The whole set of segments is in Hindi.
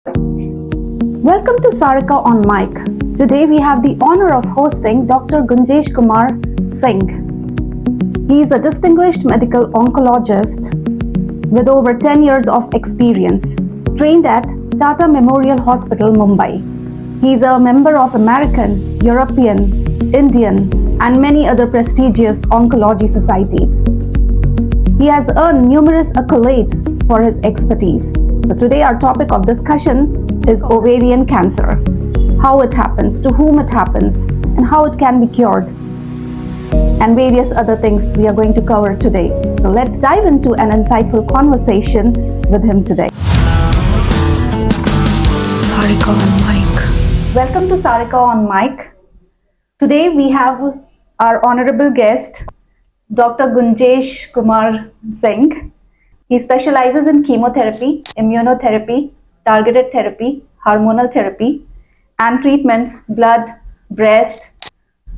Welcome to Sarika on Mic. Today we have the honor of hosting Dr. Gunjesh Kumar Singh. He is a distinguished medical oncologist with over 10 years of experience, trained at Tata Memorial Hospital, Mumbai. He is a member of American, European, Indian, and many other prestigious oncology societies. He has earned numerous accolades for his expertise. So today our topic of discussion is ovarian cancer, how it happens, to whom it happens, and how it can be cured, and various other things we are going to cover today. So let's dive into an insightful conversation with him today. Sarika on Mic. Welcome to Sarika on Mic. Today we have our honorable guest, Dr. Gunjesh Kumar Singh. He specializes in chemotherapy, immunotherapy, targeted therapy, hormonal therapy, and treatments, blood, breast,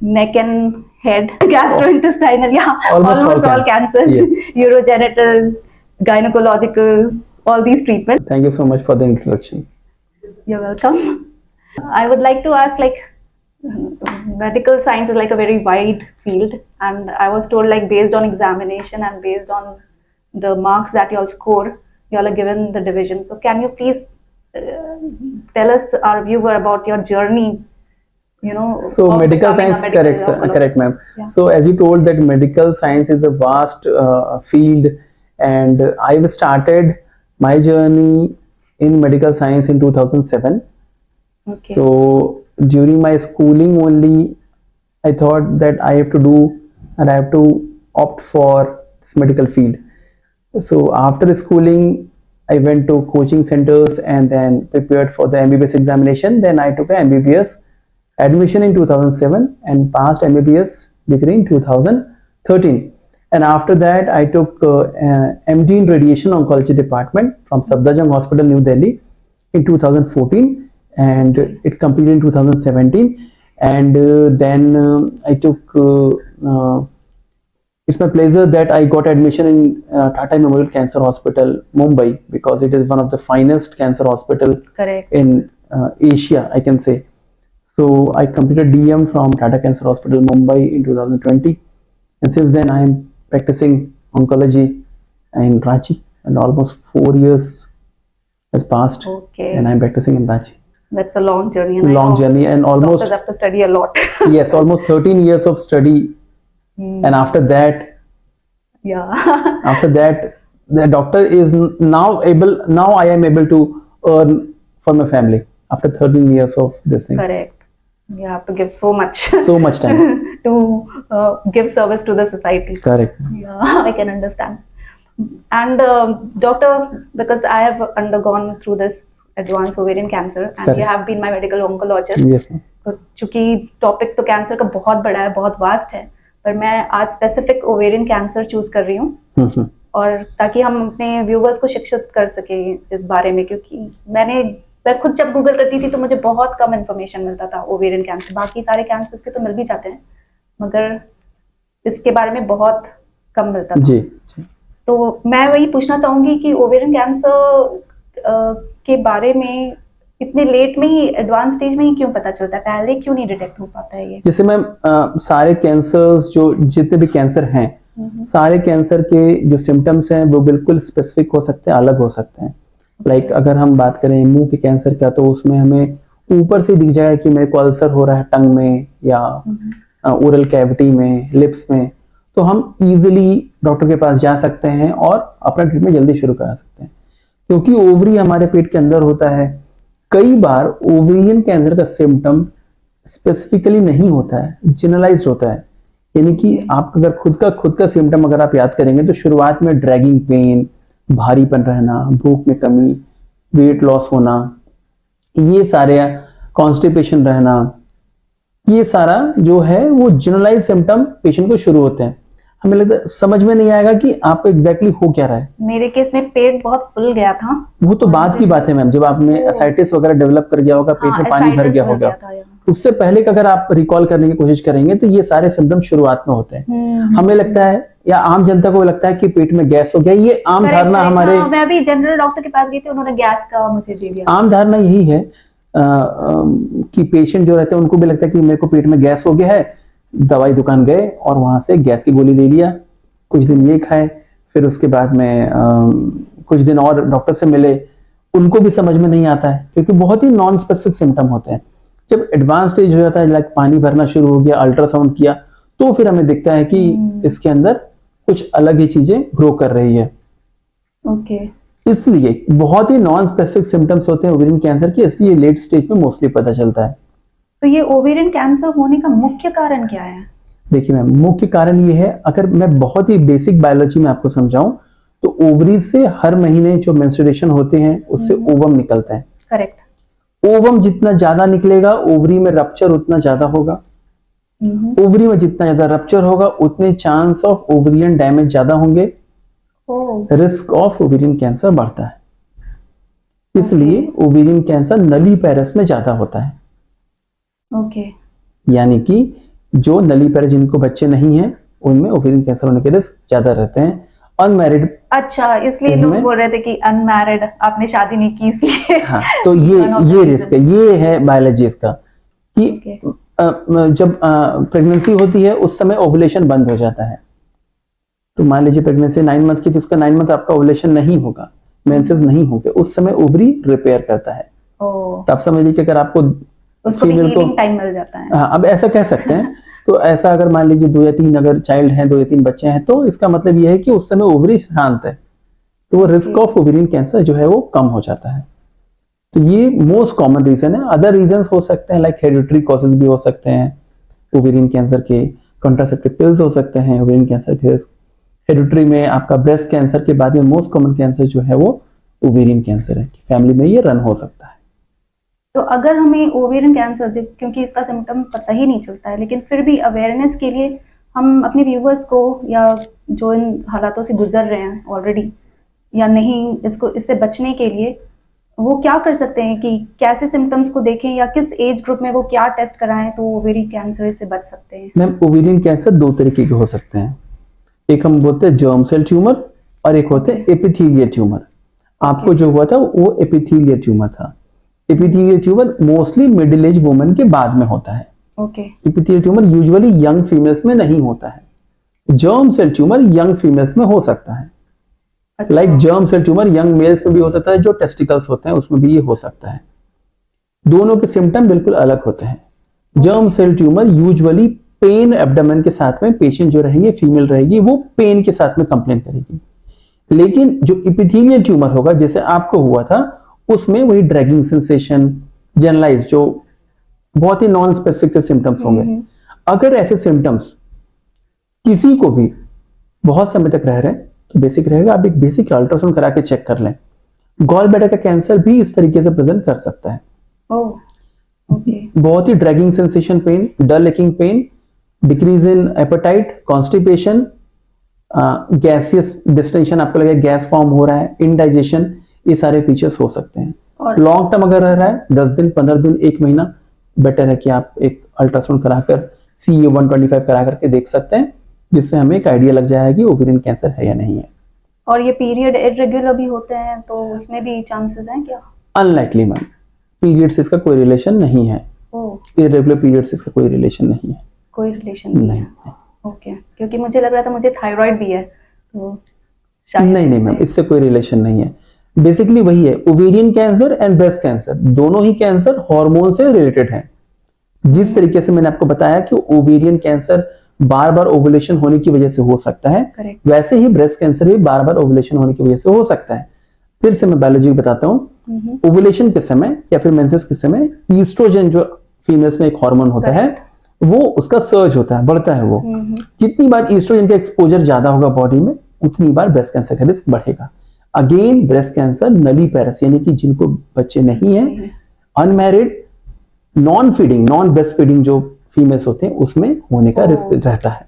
neck and head, gastrointestinal, almost all cancers, yes. Urogenital, gynecological, all these treatments. Thank you so much for the introduction. You're welcome. I would like to ask, medical science is like a very wide field, and I was told, based on examination and based on the marks that you all score, you all are given the division. So can you please tell us, our viewer, about your journey? So medical science, correct, ma'am. Yeah. So as you told, that medical science is a vast field, and I've started my journey in medical science in 2007. Okay. So during my schooling only, I thought that I have to do and I have to opt for this medical field. So after schooling, I went to coaching centers and then prepared for the MBBS examination. Then I took an MBBS admission in 2007 and passed MBBS degree in 2013. And after that, I took MD in Radiation Oncology Department from Safdarjung Hospital, New Delhi in 2014, and it completed in 2017. And then I took it's my pleasure that I got admission in Tata Memorial Cancer Hospital, Mumbai, because it is one of the finest cancer hospital in Asia, I can say. So I completed DM from Tata Cancer Hospital, Mumbai in 2020. And since then I am practicing oncology in Ranchi, and almost 4 years has passed. Okay. And I am practicing in Ranchi. That's a long journey. And almost doctors have to study a lot. Yes, almost 13 years of study. And after that, the doctor is now I am able to earn for my family after 13 years of this thing. Correct. You have to give so much time to give service to the society. Correct. Yeah, I can understand. And doctor, because I have undergone through this advanced ovarian cancer, and you have been my medical oncologist. Yes. तो चूंकि टॉपिक तो कैंसर का बहुत बड़ा है, बहुत वास्ट है, पर मैं आज स्पेसिफिक ओवेरियन कैंसर चूज कर रही हूँ, और ताकि हम अपने व्यूवर्स को शिक्षित कर सके इस बारे में, क्योंकि मैं खुद जब गूगल करती थी तो मुझे बहुत कम इन्फॉर्मेशन मिलता था ओवेरियन कैंसर। बाकी सारे कैंसर्स के तो मिल भी जाते हैं, मगर इसके बारे में बहुत कम मिलता था। जी। तो मैं वही पूछना चाहूंगी कि ओवेरियन कैंसर के बारे में इतने लेट में ही, एडवांस स्टेज में ही क्यों पता चलता है, पहले क्यों नहीं डिटेक्ट हो पाता है ये? जैसे मैम सारे कैंसर्स, जो जितने भी कैंसर हैं, सारे कैंसर के जो सिम्टम्स हैं वो बिल्कुल स्पेसिफिक हो सकते हैं, अलग हो सकते हैं। लाइक अगर हम बात करें मुंह के कैंसर का, तो उसमें हमें ऊपर से दिख जाएगा कि मेरे को अल्सर हो रहा है टंग में या ओरल कैविटी में, लिप्स में, तो हम इजीली डॉक्टर के पास जा सकते हैं और अपना ट्रीटमेंट जल्दी शुरू करा सकते हैं, क्योंकि ओवरी हमारे पेट के अंदर होता है। कई बार ओवेरियन कैंसर का सिम्टम स्पेसिफिकली नहीं होता है, जनरलाइज्ड होता है। यानी कि आप अगर खुद का सिम्टम अगर आप याद करेंगे तो शुरुआत में ड्रैगिंग पेन, भारीपन रहना, भूख में कमी, वेट लॉस होना, ये सारे कॉन्स्टिपेशन रहना, ये सारा जो है वो जनरलाइज सिम्टम पेशेंट को शुरू होते हैं। हमें लगता है समझ में नहीं आएगा कि आपको एग्जैक्टली हो क्या रहा है। मेरे केस में पेट बहुत फुल गया था। वो तो बात की बात है मैम, जब आपने एसाइटिस वगैरह डेवलप कर गया होगा, पेट में पानी भर गया होगा, उससे पहले का अगर आप रिकॉल करने की कोशिश करेंगे तो ये सारे सिम्टम शुरुआत में होते हैं। हमें लगता है या आम जनता को लगता है कि पेट में गैस हो गया, ये आम धारणा हमारे, हाँ, मैं अभी जनरल डॉक्टर के पास गई थी, उन्होंने गैस का मुझे दे दिया। आम धारणा यही है कि पेशेंट जो रहते हैं उनको भी लगता है कि मेरे को पेट में गैस हो गया है, दवाई दुकान गए और वहां से गैस की गोली ले लिया, कुछ दिन ये खाए, फिर उसके बाद में कुछ दिन और डॉक्टर से मिले, उनको भी समझ में नहीं आता है क्योंकि बहुत ही नॉन स्पेसिफिक सिम्टम होते हैं। जब एडवांस स्टेज हो जाता है, लाइक पानी भरना शुरू हो गया, अल्ट्रासाउंड किया, तो फिर हमें दिखता है कि इसके अंदर कुछ अलग ही चीजें ग्रो कर रही है। ओके। इसलिए बहुत ही नॉन स्पेसिफिक सिम्टम्स होते हैं ओवेरियन कैंसर के, इसलिए लेट स्टेज में मोस्टली पता चलता है। तो ये ओवेरियन कैंसर होने का मुख्य कारण क्या है? देखिए मैम, मुख्य कारण ये है, अगर मैं बहुत ही बेसिक बायोलॉजी में आपको समझाऊं तो ओवरी से हर महीने जो मेंस्ट्रुएशन होते हैं उससे ओवम निकलता है। करेक्ट। ओवम जितना ज्यादा निकलेगा, ओवरी में रप्चर उतना ज्यादा होगा। ओवरी में जितना ज्यादा रप्चर होगा उतने चांस ऑफ ओवरियन डैमेज ज्यादा होंगे, रिस्क ऑफ ओवेरियन कैंसर बढ़ता है। इसलिए ओवेरियन कैंसर नली पैरस में ज्यादा होता है। ओके। यानी कि जो नली पैरस जिनको बच्चे नहीं हैं उनमें ओवेरियन कैंसर होने के रिस्क ज्यादा रहते हैं। अनमैरिड, अच्छा, इसलिए लोग बोल रहे थे कि अनमैरिड, आपने शादी नहीं की इसलिए। हाँ, तो ये रिस्क है, ये है बायोलॉजी इसका कि जब प्रेगनेंसी होती है उस समय ओवुलेशन बंद हो जाता है। तो मान लीजिए प्रेगनेंसी 9 मंथ की, तो उसका 9 मंथ आपका ओवुलेशन नहीं होगा, मेंसेस नहीं होंगे, उस समय ओवरी रिपेयर करता है। तो आप समझ लीजिए कि अगर आपको उसको भी हीलिंग टाइम मिल जाता है। हाँ, अब ऐसा कह सकते हैं। तो ऐसा अगर मान लीजिए 2 या 3 अगर चाइल्ड हैं, 2 या 3 बच्चे हैं, तो इसका मतलब यह है कि उस समय ओवरी शांत है, तो वो रिस्क ऑफ ओवेरियन कैंसर जो है वो कम हो जाता है। तो ये मोस्ट कॉमन रीजन है। अदर रीजंस हो सकते हैं, लाइक हेरिडिटरी कॉजेज भी हो सकते हैं ओवेरियन कैंसर के, कॉन्ट्रासेप्टिव पिल्स हो सकते हैं ओवेरियन कैंसर के। हेरिडिटरी में आपका ब्रेस्ट कैंसर के बाद में मोस्ट कॉमन कैंसर जो है वो ओवेरियन कैंसर है, फैमिली में ये रन हो सकता है। तो अगर हमें ओवेरियन कैंसर, क्योंकि इसका सिम्टम पता ही नहीं चलता है, लेकिन फिर भी अवेयरनेस के लिए हम अपने व्यूवर्स को, या जो इन हालातों से गुजर रहे हैं ऑलरेडी या नहीं, इससे बचने के लिए वो क्या कर सकते हैं कि कैसे सिम्टम्स को देखें, या किस एज ग्रुप में वो क्या टेस्ट कराएं तो ओवेरियन कैंसर से बच सकते हैं? मैम, ओवेरियन कैंसर 2 तरीके के हो सकते हैं। एक हम बोलते हैं जर्म सेल ट्यूमर और एक होते हैं एपिथेलियल ट्यूमर। आपको जो हुआ था वो एपिथेलियल ट्यूमर था। Epithelial tumour mostly middle age women के बाद में होता है। Epithelial tumour usually young females में नहीं होता है। Germ cell tumour young females में हो सकता है। Like germ cell tumour young males में भी हो सकता है, जो टेस्टिकल्स होते हैं उसमें भी ये हो सकता है। दोनों के सिम्टम बिल्कुल अलग होते हैं। Germ cell tumour usually pain abdomen के साथ में, पेशेंट जो रहेंगे फीमेल रहेगी वो पेन के साथ में कंप्लेन करेगी। लेकिन जो एपिथेलियल ट्यूमर होगा जैसे आपको हुआ था, उसमें वही ड्रैगिंग सेंसेशन, जनरलाइज, जो बहुत ही नॉन स्पेसिफिक से सिम्टम्स होंगे। अगर ऐसे सिम्टम्स किसी को भी बहुत समय तक रह रहे हैं तो बेसिक रहेगा आप एक बेसिक अल्ट्रासाउंड करा के चेक कर लें। गॉल ब्लैडर का कैंसर भी इस तरीके से प्रेजेंट कर सकता है। बहुत ही dragging sensation pain, dull aching pain, decrease in appetite, constipation, gaseous distension, आपको लगेगा गैस फॉर्म हो रहा है, इनडाइजेशन, ये सारे फीचर्स हो सकते हैं। लॉन्ग टर्म अगर रह रहा है 10 दिन, 15 दिन, 1 महीना, बेटर है कि आप एक अल्ट्रासाउंड कराकर CA 125 करा करके देख सकते हैं, जिससे हमें एक आइडिया लग जाएगा कि ओवेरियन कैंसर है या नहीं है। और ये पीरियड इरेगुलर भी होते हैं तो उसमें भी चांसेस हैं क्या? अनलाइकली मैम, पीरियड से इसका कोई रिलेशन नहीं है। इरेगुलर पीरियड से इसका कोई रिलेशन नहीं है। कोई रिलेशन नहीं है। ओके, क्योंकि मुझे लग रहा था मुझे थायराइड भी है, तो नहीं मैम, इससे कोई रिलेशन नहीं है। बेसिकली वही है, ovarian cancer and breast cancer दोनों ही कैंसर हार्मोन से रिलेटेड हैं। जिस तरीके से मैंने आपको बताया कि ओवेरियन कैंसर बार बार ओवुलेशन होने की वजह से हो सकता है, वैसे ही ब्रेस्ट कैंसर भी बार बार ओवुलेशन होने की वजह से हो सकता है। फिर से मैं बायोलॉजी बताता हूँ। ओवुलेशन के समय या फिर मेंसेस के समय ईस्ट्रोजन जो फीमेल्स में एक हार्मोन होता है, वो उसका सर्ज होता है, बढ़ता है वो। जितनी बार ईस्ट्रोजन का एक्सपोजर ज्यादा होगा बॉडी में, उतनी बार ब्रेस्ट कैंसर का रिस्क बढ़ेगा। अगेन ब्रेस्ट कैंसर नली पैरस, यानी कि जिनको बच्चे नहीं है, unmarried, non feeding, non breast feeding जो फीमेल्स होते हैं उसमें होने का रिस्क रहता है।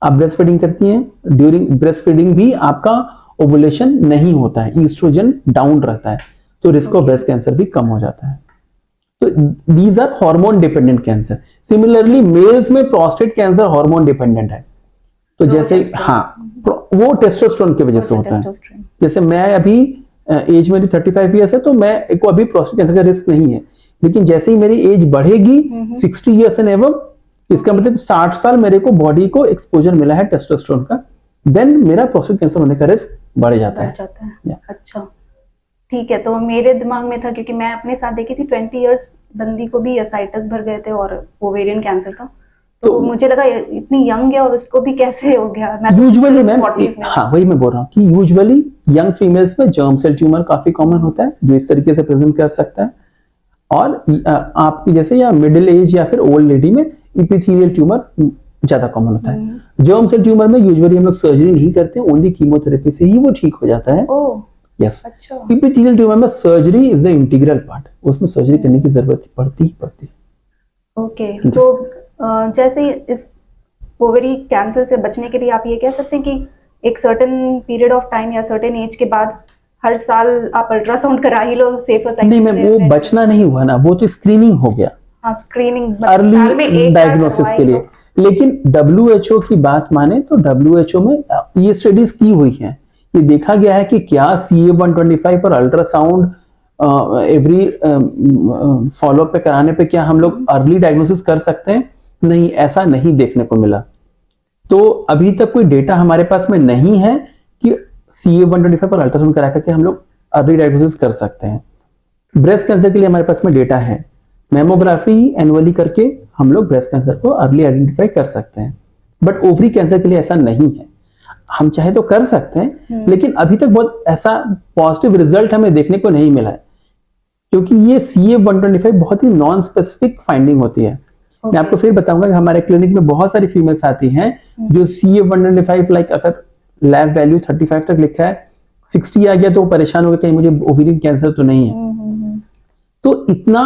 आप ब्रेस्ट फीडिंग करती हैं, ड्यूरिंग ब्रेस्ट फीडिंग भी आपका ओवुलेशन नहीं होता है, ईस्ट्रोजन डाउन रहता है, तो रिस्क ऑफ ब्रेस्ट कैंसर भी कम हो जाता है। तो these are hormone dependent cancer. Similarly males में प्रोस्टेट कैंसर हार्मोन डिपेंडेंट है। तो जैसे हाँ, वो टेस्टोस्टेरोन की वजह से होता है। जैसे मैं अभी एज मेरी 35 ईयर्स है, तो मैं को अभी प्रोस्टेट कैंसर का रिस्क नहीं है, लेकिन जैसे ही मेरी एज बढ़ेगी 60 ईयर्स एंड एबव, इसका मतलब 60 साल मेरे को बॉडी को एक्सपोजर मिला है टेस्टोस्टेरोन का, देन मेरा प्रोस्टेट कैंसर होने का रिस्क बढ़ जाता है। अच्छा, ठीक है। तो मेरे दिमाग में था, क्योंकि मैं अपने साथ देखी थी 20 इयर्स बंदी को भी एसाइटिस भर गए थे और ओवेरियन कैंसर का, तो मुझे लगा इतनी यंग है और उसको भी कैसे हो गया। यूजुअली मैम, हाँ वही मैं बोल रहा हूँ कि यूजुअली यंग फीमेल्स में जर्म सेल ट्यूमर काफी कॉमन होता है जो इस तरीके से प्रेजेंट कर सकता है, और आपकी जैसे या मिडिल एज या फिर ओल्ड लेडी में इपिथेलियल ट्यूमर ज्यादा कॉमन होता है। जर्म सेल ट्यूमर में यूजुअली हम लोग सर्जरी नहीं करते, ओनली कीमोथेरेपी से ही वो ठीक हो जाता है। यस, इपिथेलियल ट्यूमर में surgery is the integral part, उसमें सर्जरी करने की जरूरत पड़ती है। ओके, तो जैसे इस ओवरी कैंसर से बचने के लिए आप ये कह सकते हैं कि एक सर्टेन पीरियड ऑफ टाइम या सर्टेन एज के बाद हर साल आप अल्ट्रासाउंड करा ही लो सेफ साइड? नहीं मैम, वो बचना नहीं हुआ ना, वो तो स्क्रीनिंग हो गया। हाँ, स्क्रीनिंग अर्ली डायग्नोसिस के लिए। लेकिन WHO की बात माने तो WHO में ये स्टडीज की हुई हैं, ये देखा गया है कि क्या CA-125 और अल्ट्रासाउंड एवरी फॉलोअप पे कराने पे क्या हम लोग अर्ली डायग्नोसिस कर सकते हैं? नहीं, ऐसा नहीं देखने को मिला। तो अभी तक कोई डेटा हमारे पास में नहीं है कि CA-125 पर अल्ट्रासाउंड करा करके हम लोग अर्ली डायग्नोसिस कर सकते हैं। ब्रेस्ट कैंसर के लिए हमारे पास में डेटा है, मैमोग्राफी एनुअली करके हम लोग ब्रेस्ट कैंसर को अर्ली आइडेंटिफाई कर सकते हैं, बट ओवरी कैंसर के लिए ऐसा नहीं है। हम चाहे तो कर सकते हैं, लेकिन अभी तक बहुत ऐसा पॉजिटिव रिजल्ट हमें देखने को नहीं मिला है, क्योंकि ये CA-125 बहुत ही नॉन स्पेसिफिक फाइंडिंग होती है। मैं आपको फिर बताऊंगा कि हमारे क्लिनिक में बहुत सारी फीमेल्स आती हैं जो CA-125 लाइक अगर लैब वैल्यू 35 तक लिखा है, 60 आ गया तो वो परेशान हो गए कहीं मुझे ओवेरियन कैंसर तो नहीं है। तो इतना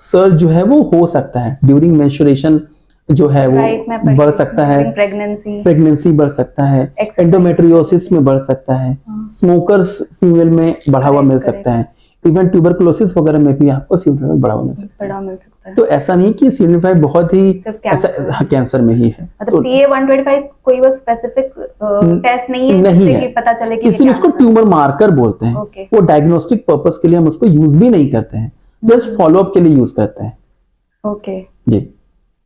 सर्च जो है वो हो सकता है ड्यूरिंग मेंस्ट्रुएशन, जो है वो बढ़ सकता है, प्रेगनेंसी बढ़ सकता है, एंडोमेट्रियोसिस में बढ़ सकता है, स्मोकर्स फीमेल में बढ़ावा मिल सकता है, इवन ट्यूबरकुलोसिस वगैरह में भी आपको CA-125 बढ़ावा मिल सकता है। तो ऐसा नहीं कि CA-125 बहुत ही कैंसर में ही है। मतलब CA-125 कोई वो स्पेसिफिक टेस्ट नहीं है जिससे कि पता चले कि इसलिए उसको ट्यूमर मार्कर बोलते हैं। वो डायग्नोस्टिक पर्पस के लिए हम उसको यूज भी नहीं करते हैं, जस्ट फॉलोअप के लिए यूज करते हैं। ओके जी,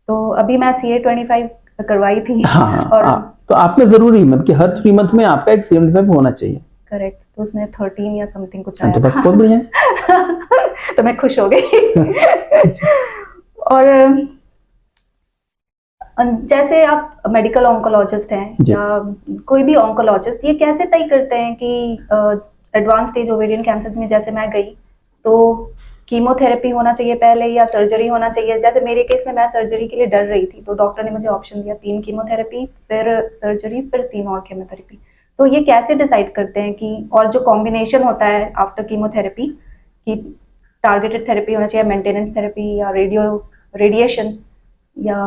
तो अभी मैं CA-125 करवाई थी। हाँ, और तो आप में जरूरी मतलब कि हर 3 मंथ में आपका एक CA-125 होना चाहिए। करेक्ट, तो उसमें 13 या समथिंग कुछ आया। तो बस बहुत बढ़िया है। तो मैं खुश हो गई। और जैसे आप मेडिकल ऑन्कोलॉजिस्ट हैं या कोई भी ऑन्कोलॉजिस्ट, ये कैसे तय करते हैं कि एडवांस स्टेज ओवेरियन कैंसर में जैसे मैं गई तो कीमोथेरेपी होना चाहिए पहले या सर्जरी होना चाहिए? जैसे मेरे केस में मैं सर्जरी के लिए डर रही थी, तो डॉक्टर ने मुझे ऑप्शन दिया 3 कीमोथेरेपी, फिर सर्जरी, फिर 3 और कीमोथेरेपी। तो ये कैसे डिसाइड करते हैं कि, और जो कॉम्बिनेशन होता है आफ्टर कीमोथेरेपी कि टारगेटेड थेरेपी होना चाहिए, मेंटेनेंस थेरेपी या रेडिएशन या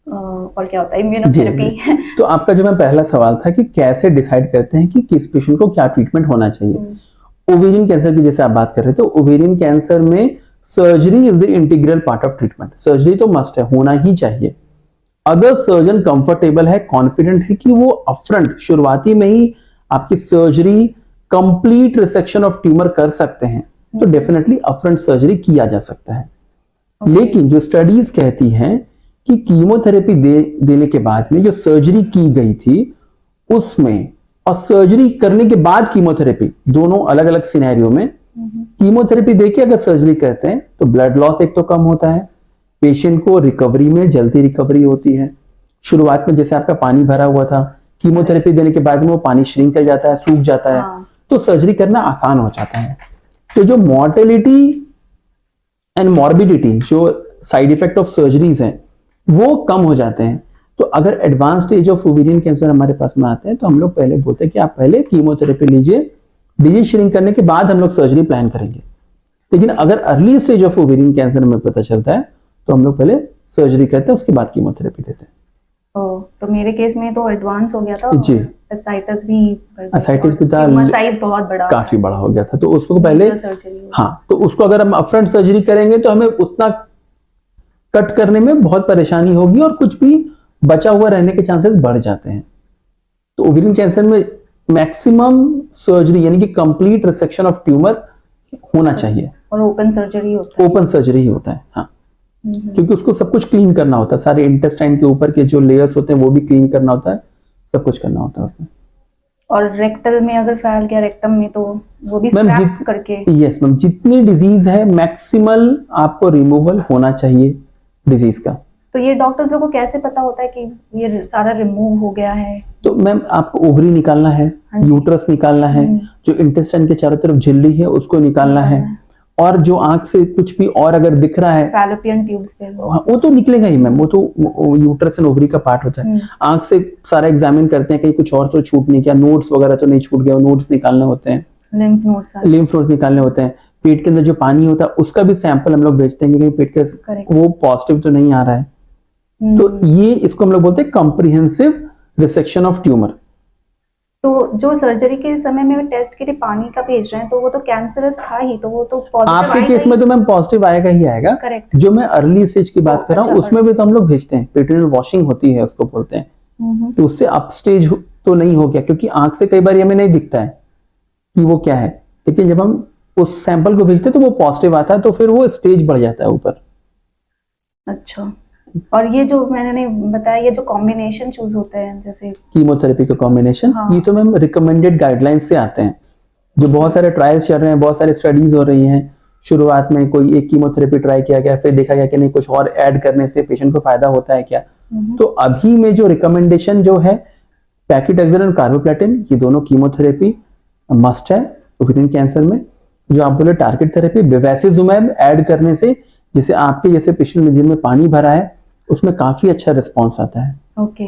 और क्या होता है, इम्यूनोथेरेपी? तो आपका जो मैं पहला सवाल था कि कैसे डिसाइड करते हैं कि किस पेशेंट को क्या ट्रीटमेंट होना चाहिए। ओवेरियन कैंसर की जैसे आप बात कर रहे थे, ओवेरियन कैंसर में surgery is the integral part of treatment. Surgery तो मस्ट है, होना ही चाहिए। अगर सर्जन कंफर्टेबल है, कॉन्फिडेंट है कि वो अपफ्रंट शुरुआती में ही आपकी surgery complete resection of tumour कर सकते हैं, तो डेफिनेटली अपफ्रंट सर्जरी किया जा सकता है। लेकिन जो स्टडीज कहती हैं कि कीमोथेरेपी देने के बाद में जो सर्जरी की गई थी उसमें और सर्जरी करने के बाद कीमोथेरेपी, दोनों अलग अलग सिनेरियो में, कीमोथेरेपी देके अगर सर्जरी करते हैं तो ब्लड लॉस एक तो कम होता है, पेशेंट को रिकवरी में जल्दी रिकवरी होती है। शुरुआत में जैसे आपका पानी भरा हुआ था, कीमोथेरेपी देने के बाद में वो पानी श्रिंक कर जाता है, सूख जाता है, तो सर्जरी करना आसान हो जाता है। तो जो मॉर्टेलिटी एंड मॉर्बिडिटी, जो साइड इफेक्ट ऑफ सर्जरीज हैं, वो कम हो जाते हैं। तो अगर advance stage of ovarian cancer हमारे पास में आते हैं तो हम लोग पहले बोलते हैं कि आप पहले कीमोथेरेपी लीजिए, डिजीज श्रिंक करने के बाद हम लोग सर्जरी प्लान करेंगे। लेकिन अगर early stage of ovarian cancer में पता चलता है तो हम लोग पहले सर्जरी करते हैं, उसके बाद कीमोथेरेपी देते हैं। तो मेरे केस में तो एडवांस हो गया था। जी। एसाइटिस भी बढ़ गई एसाइटिस और भी था, ट्यूमर साइज बहुत बड़ा काफी बड़ा हो गया था, तो उसको पहले सर्जरी हुई। हाँ, तो उसको अगर हम अपफ्रंट सर्जरी करेंगे तो हमें उतना कट करने में बहुत परेशानी होगी और कुछ भी बचा हुआ रहने के चांसेस बढ़ जाते हैं। तो ओवेरियन कैंसर में मैक्सिमम सर्जरी यानी कि कंप्लीट रिसेक्शन ऑफ ट्यूमर होना चाहिए, और ओपन सर्जरी होता है। ओपन सर्जरी ही होता है, हाँ, हम्म। क्योंकि उसको सब कुछ क्लीन करना होता है, सारे इंटेस्टाइन के ऊपर के जो लेयर्स होते हैं वो भी क्लीन करना होता है, सब कुछ करना होता है उसमें। और रेक्टल में अगर फैल गया रेक्टम में तो वो भी मैम स्क्रैप करके। यस मैम, जितनी डिजीज है मैक्सिमल आपको रिमूवल होना चाहिए डिजीज का। तो ये डॉक्टर्स लोगों को कैसे पता होता है कि ये सारा रिमूव हो गया है? तो मैम आपको ओवरी निकालना है, हाँ जी। यूट्रस निकालना है, जो इंटेस्टाइन के चारों तरफ झिल्ली है उसको निकालना है, और जो आंख से कुछ भी और अगर दिख रहा है फैलोपियन ट्यूब्स पे वो तो निकलेगा ही मैम, वो तो यूट्रस एंड ओवरी का पार्ट होता है। आंख से सारा एग्जामिन करते हैं कहीं कुछ और तो छूट नहीं गया, नोड्स वगैरह तो नहीं छूट गया, नोड्स निकालने होते हैं, लिम्फ नोड्स निकालने होते हैं। पेट के अंदर जो पानी होता है उसका भी सैंपल हम लोग भेजते हैं कि कहीं पेट के वो पॉजिटिव तो नहीं आ रहा है। तो ये इसको हम लोग बोलते हैं कॉम्प्रिहेंसिव रिसेक्शन ऑफ ट्यूमर। तो जो सर्जरी के समय में टेस्ट के लिए पानी का भेज रहे हैं तो वो तो कैंसरस था ही, तो वो तो पॉजिटिव आपके केस में तो मैम पॉजिटिव आएगा ही आएगा। करेक्ट। जो मैं अर्ली स्टेज की बात कर रहा हूँ उसमें भी तो हम लोग भेजते हैं, पेरिटोनियल वॉशिंग होती है उसको बोलते हैं, तो उससे अप स्टेज तो नहीं हो गया, क्योंकि आंख से कई बार हमें नहीं दिखता है कि वो क्या है, लेकिन जब हम उस सैंपल को भेजते हैं तो वो पॉजिटिव आता है, तो फिर वो स्टेज बढ़ जाता है ऊपर। अच्छा, और ये जो मैंने बताया ये जो कॉम्बिनेशन चूज होते हैं जैसे कीमोथेरेपी का कॉम्बिनेशन, हाँ। ये तो मैम रिकमेंडेड गाइडलाइंस से आते हैं, जो बहुत सारे ट्रायल्स चल रहे हैं, बहुत सारी स्टडीज हो रही हैं। शुरुआत में कोई एक कीमोथेरेपी ट्राई किया गया, फिर देखा गया कि नहीं कुछ और ऐड करने से पेशेंट को फायदा होता है क्या। तो अभी में जो रिकमेंडेशन जो है पैक्लिटैक्सेल और कार्बोप्लाटिन, ये दोनों कीमोथेरेपी मस्ट है ओवेरियन कैंसर में। जो आप बोले टारगेट थेरेपी बेवैसिजुमैब ऐड करने से, जैसे आपके जैसे पेशेंट में जिनमें पानी भरा है उसमें काफी अच्छा रिस्पॉन्स आता है। ओके,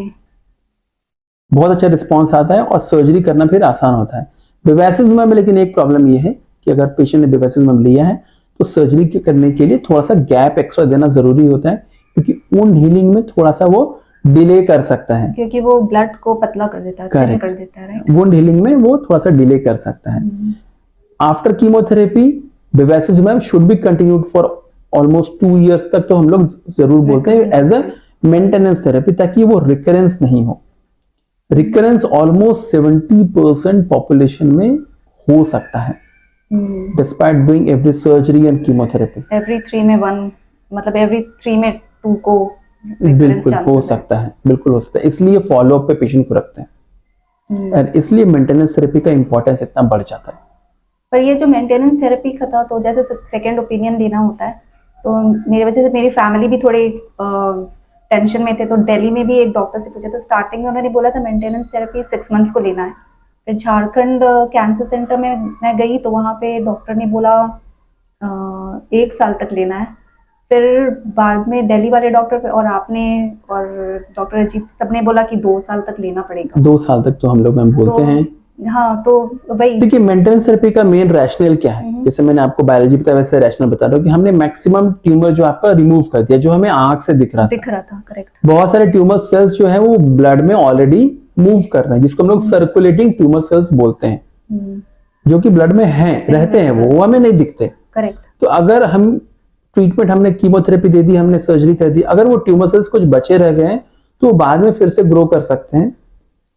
बहुत अच्छा रिस्पॉन्स आता है और सर्जरी करना फिर आसान होता है। बेवैसिजुमैब में लेकिन एक प्रॉब्लम ये है कि अगर पेशेंट ने बेवैसिजुमैब लिया है तो सर्जरी करने के लिए थोड़ा सा गैप एक्स्ट्रा देना जरूरी होता है, क्योंकि वुंड हीलिंग में थोड़ा सा वो डिले कर सकता है, क्योंकि वो ब्लड को पतला कर देता है, थिन कर देता है, राइट। वुंड हीलिंग में वो थोड़ा सा डिले कर सकता है। After chemotherapy bevacizumab should be continued for almost 2 years तक, तो हम लोग जरूर बोलते हैं एज अ मेंटेनेंस थेरेपी, ताकि वो रिकरेंस नहीं हो। रिकरेंस ऑलमोस्ट 70% पॉपुलेशन में हो सकता है despite doing every surgery and chemotherapy. Every 3 में 1, मतलब एवरी 3 में 2 को बिल्कुल हो सकता है, बिल्कुल हो सकता है, इसलिए फॉलोअप पे पेशेंट को रखते हैं और इसलिए मेंटेनेंस थेरेपी का इंपॉर्टेंस इतना बढ़ जाता है। पर ये जो मेंटेनेंस थेरेपी का था, तो जैसे सेकंड ओपिनियन लेना होता है, तो मेरी वजह से मेरी फैमिली भी थोड़ी टेंशन में थे, तो दिल्ली में भी एक डॉक्टर से पूछा, तो स्टार्टिंग में उन्होंने बोला था मेंटेनेंस थेरेपी 6 मंथ्स को लेना है। फिर झारखंड कैंसर सेंटर में मैं गई तो वहाँ पे डॉक्टर ने बोला 1 साल तक लेना है। फिर बाद में दिल्ली वाले डॉक्टर और आपने और डॉक्टर अजीत सबने बोला कि 2 साल तक लेना पड़ेगा। 2 साल तक तो हम लोग मैम बोलते हैं। हाँ, तो भाई देखिए मेंटेनेंस थेरेपी का मेन रैशनल क्या है, जैसे मैंने आपको बायोलॉजी बताया वैसे रैशनल बता रहा हूँ कि हमने मैक्सिमम ट्यूमर जो आपका रिमूव कर दिया, जो हमें आंख से दिख रहा था, करेक्ट। बहुत सारे ट्यूमर सेल्स जो है वो ब्लड में ऑलरेडी मूव कर रहे हैं, जिसको हम लोग सर्कुलेटिंग ट्यूमर सेल्स बोलते हैं, जो कि ब्लड में हैं, रहते हैं, वो हमें नहीं दिखते। करेक्ट। तो अगर हम ट्रीटमेंट, हमने कीमोथेरेपी दे दी, हमने सर्जरी कर दी, अगर वो ट्यूमर सेल्स कुछ बचे रह गए हैं तो वो बाद में फिर से ग्रो कर सकते हैं।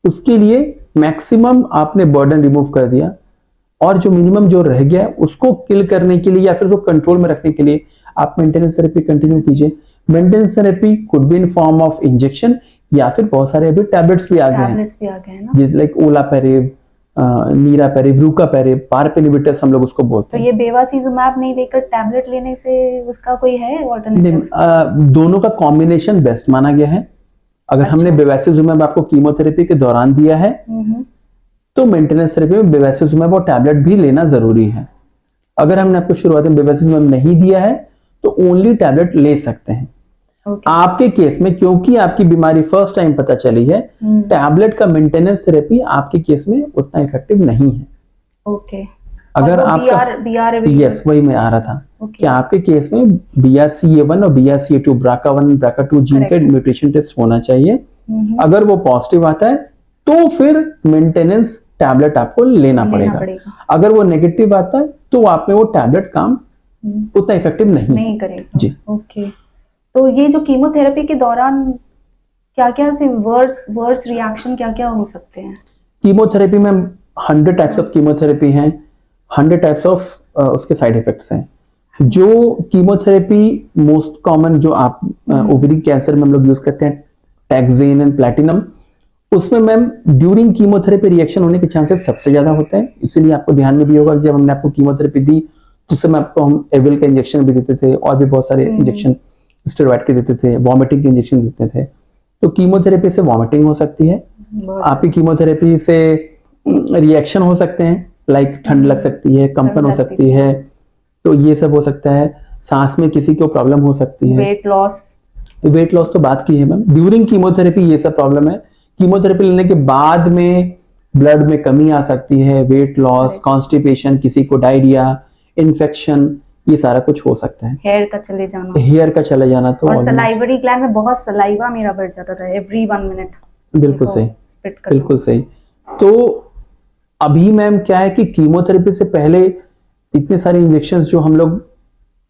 उसके लिए मैक्सिमम आपने बर्डन रिमूव कर दिया, और जो मिनिमम जो रह गया उसको किल करने के लिए या फिर उसको कंट्रोल में रखने के लिए आप मेंटेनेंस थेरेपी कंटिन्यू कीजिए। Maintenance therapy could be in form of injection, या फिर बहुत सारे अभी टैबलेट्स भी आ गए हैं, जैसे लाइक ओलापेरिव, नीरापेरिव, रूकापेरिव, पार्प इनहिबिटर्स हम लोग उसको बोलते हैं। तो ये बेवासीजुमैब नहीं लेकर टैबलेट लेने से उसका कोई है ऑल्टरनेटिव? दोनों का कॉम्बिनेशन बेस्ट माना गया है। अगर हमने बेवासीजुमैब आपको कीमोथेरेपी के दौरान दिया है तो मेंटेनेंस थेरेपी में बेवासीजुमैब और टैबलेट भी लेना जरूरी है। अगर हमने आपको शुरुआत में बेवासीजुमैब नहीं दिया है तो ओनली टैबलेट ले सकते हैं। आपके केस में क्योंकि आपकी बीमारी फर्स्ट टाइम पता चली है, टैबलेट का मेंटेनेंस थेरेपी आपके केस में उतना इफेक्टिव नहीं है। ओके। अगर आपका यस वही मैं आ रहा था कि आपके केस में BRCA1 और BRCA2 BRCA1 BRCA2 जीन का म्यूटेशन टेस्ट होना चाहिए, अगर वो पॉजिटिव आता है तो फिर मेंटेनेंस टैबलेट आपको लेना पड़ेगा। अगर वो नेगेटिव आता है तो आप में वो टैबलेट काम उतना इफेक्टिव नहीं करेगा। जी। ओके, तो ये जो कीमोथेरेपी के दौरान क्या क्या से वर्स रिएक्शन क्या क्या हो सकते हैं? कीमोथेरेपी में 100 टाइप्स ऑफ कीमोथेरेपी हैं, 100 टाइप्स ऑफ उसके साइड इफेक्ट्स हैं। जो कीमोथेरेपी मोस्ट कॉमन जो आप ओवरी कैंसर में हम लोग यूज करते हैं, टैक्सेन एंड प्लैटिनम, उसमें मैम ड्यूरिंग कीमोथेरेपी रिएक्शन होने के चांसेस सबसे ज्यादा होते हैं। इसीलिए आपको ध्यान में भी होगा जब हमने आपको कीमोथेरेपी दी तो उस समय आपको हम एविल का इंजेक्शन भी देते थे और भी बहुत सारे इंजेक्शन स्टेरॉइड के देते थे, वॉमिटिंग के इंजेक्शन देते थे। तो कीमोथेरेपी से वॉमिटिंग हो सकती है, आपकी कीमोथेरेपी से रिएक्शन हो सकते हैं, लाइक ठंड लग सकती है, कंपन हो सकती है, तो ये सब हो सकता है। सांस में किसी को प्रॉब्लम हो सकती है, वेट लॉस तो बात की है मैम। ड्यूरिंग कीमोथेरेपी ये सब प्रॉब्लम है। कीमोथेरेपी लेने के बाद में ब्लड में कमी आ सकती है, वेट लॉस, कॉन्स्टिपेशन, किसी को डायरिया, इन्फेक्शन, ये सारा कुछ हो सकता है। हेयर का चले जाना तो और सलाइवरी ग्लैंड में बहुत सलाइवा मेरा बढ़ जाता था एवरी 1 मिनट। बिल्कुल सही, बिल्कुल सही। तो अभी मैम क्या है कि कीमोथेरेपी से पहले इतने सारे इंजेक्शंस जो हम लोग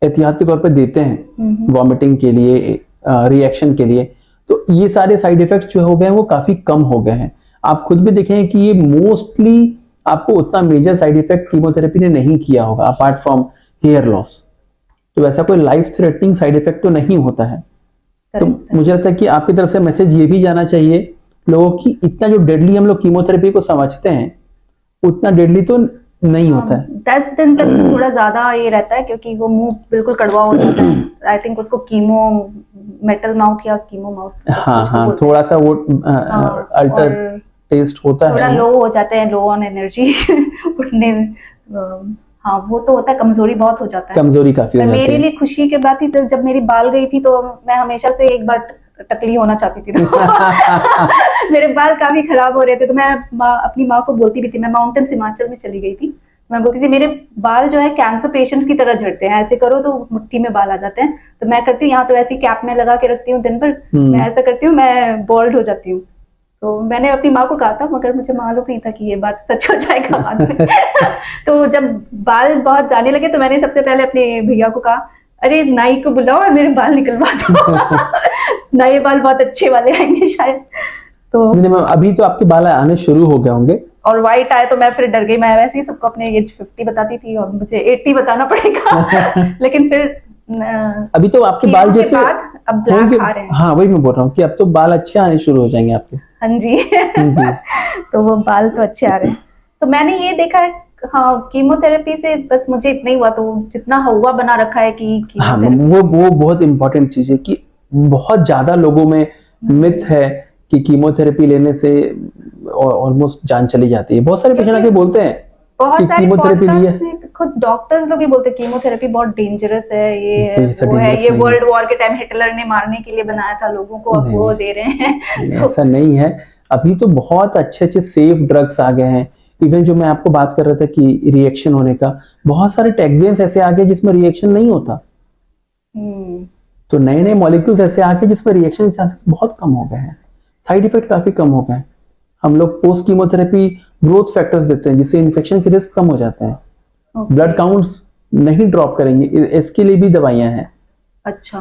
एहतियात के तौर पे देते हैं वॉमिटिंग के लिए, रिएक्शन के लिए, तो ये सारे साइड इफेक्ट्स जो हो गए हैं वो काफी कम हो गए हैं। आप खुद भी देखें कि ये मोस्टली आपको उतना मेजर साइड इफेक्ट कीमोथेरेपी ने नहीं किया होगा अपार्ट फ्रॉम हेयर लॉस। तो वैसा कोई लाइफ थ्रेटनिंग साइड इफेक्ट तो नहीं होता है। तो मुझे लगता है कि आपकी तरफ से मैसेज ये भी जाना चाहिए लोगों की, इतना जो डेडली हम लोग कीमोथेरेपी को समझते हैं उतना डेडली तो नहीं होता है। 10 दिन तक थोड़ा ज्यादा ये रहता है क्योंकि वो मुंह बिल्कुल कड़वा हो जाता है। आई थिंक उसको कीमो मेटल माउथ या कीमो माउथ, हाँ, थोड़ा सा वो अल्टर टेस्ट होता है, थोड़ा लो हो जाते हैं, लो ऑन एनर्जी उठने, हाँ वो तो होता है, कमजोरी बहुत हो जाता है, कमजोरी काफी हो जाती है। मेरे लिए खुशी की बात थी तो जब मेरी बाल गई थी तो मैं हमेशा से एक बार टकली होना चाहती थी तो मेरे बाल काफी खराब हो रहे थे तो मैं अपनी माँ को बोलती भी थी। मैं माउंटेन्स हिमाचल में चली गई थी, मैं बोलती थी मेरे बाल जो है कैंसर पेशेंट्स की तरह झड़ते हैं, ऐसे करो तो मुट्ठी में बाल आ जाते हैं। तो मैं करती हूँ यहाँ तो ऐसी कैप में लगा के रखती हूँ दिन भर, मैं ऐसा करती हूँ, मैं बॉल्ड हो जाती हूँ। तो मैंने अपनी माँ को कहा था मगर मुझे मालूम नहीं था कि ये बात सच हो जाएगा बाद में तो जब बाल बहुत जाने लगे तो मैंने सबसे पहले अपने भैया को कहा अरे नाई को बुलाओ और मेरे बाल निकलवा दो नए बाल बहुत अच्छे वाले आएंगे शायद। तो अभी तो आपके बाल आने शुरू हो गए होंगे और व्हाइट आए तो मैं फिर डर गई। मैं वैसे ही सबको अपने एज 50 बताती थी और मुझे 80 बताना पड़ेगा लेकिन फिर अभी तो आपके बाल जैसे अब ब्लैक आ रहे हैं। हाँ वही मैं बोल रहा हूँ कि अब तो बाल अच्छे आने शुरू हो जाएंगे आपके। हाँ जी तो वो बाल तो अच्छे आ रहे हैं। तो मैंने ये देखा है, हाँ कीमोथेरेपी से बस मुझे इतना ही हुआ, तो जितना हुआ बना रखा है कि हाँ, वो बहुत इंपॉर्टेंट चीज है कि बहुत ज्यादा लोगों में मिथ है कि कीमोथेरेपी लेने से ऑलमोस्ट जान चली जाती है। बहुत सारे पेशेंट आके बोलते हैं बहुत सारे कीमोथेरेपी ली है, खुद डॉक्टर्स लोग भी बोलते हैं कीमोथेरेपी बहुत डेंजरस है, ये वो है, ये वर्ल्ड वॉर के टाइम हिटलर ने मारने के लिए बनाया था लोगों को, अब वो दे रहे हैं ऐसा नहीं है। अभी तो बहुत अच्छे सेफ ड्रग्स आ गए हैं। इवन जो मैं आपको बात कर रहा था कि रिएक्शन होने का, बहुत सारे टैक्सेंस ऐसे आ गए जिसमें रिएक्शन नहीं होता। तो नए नए मॉलिक्यूल्स ऐसे आ गए जिसमें रिएक्शन के चांसेस बहुत कम हो गए हैं, साइड इफेक्ट काफी कम हो गए। हम लोग पोस्ट कीमोथेरेपी ग्रोथ फैक्टर्स देते हैं जिससे इन्फेक्शन के रिस्क कम हो जाते हैं। ब्लड काउंट्स नहीं ड्रॉप करेंगे, इसके लिए भी दवाइयां हैं। अच्छा,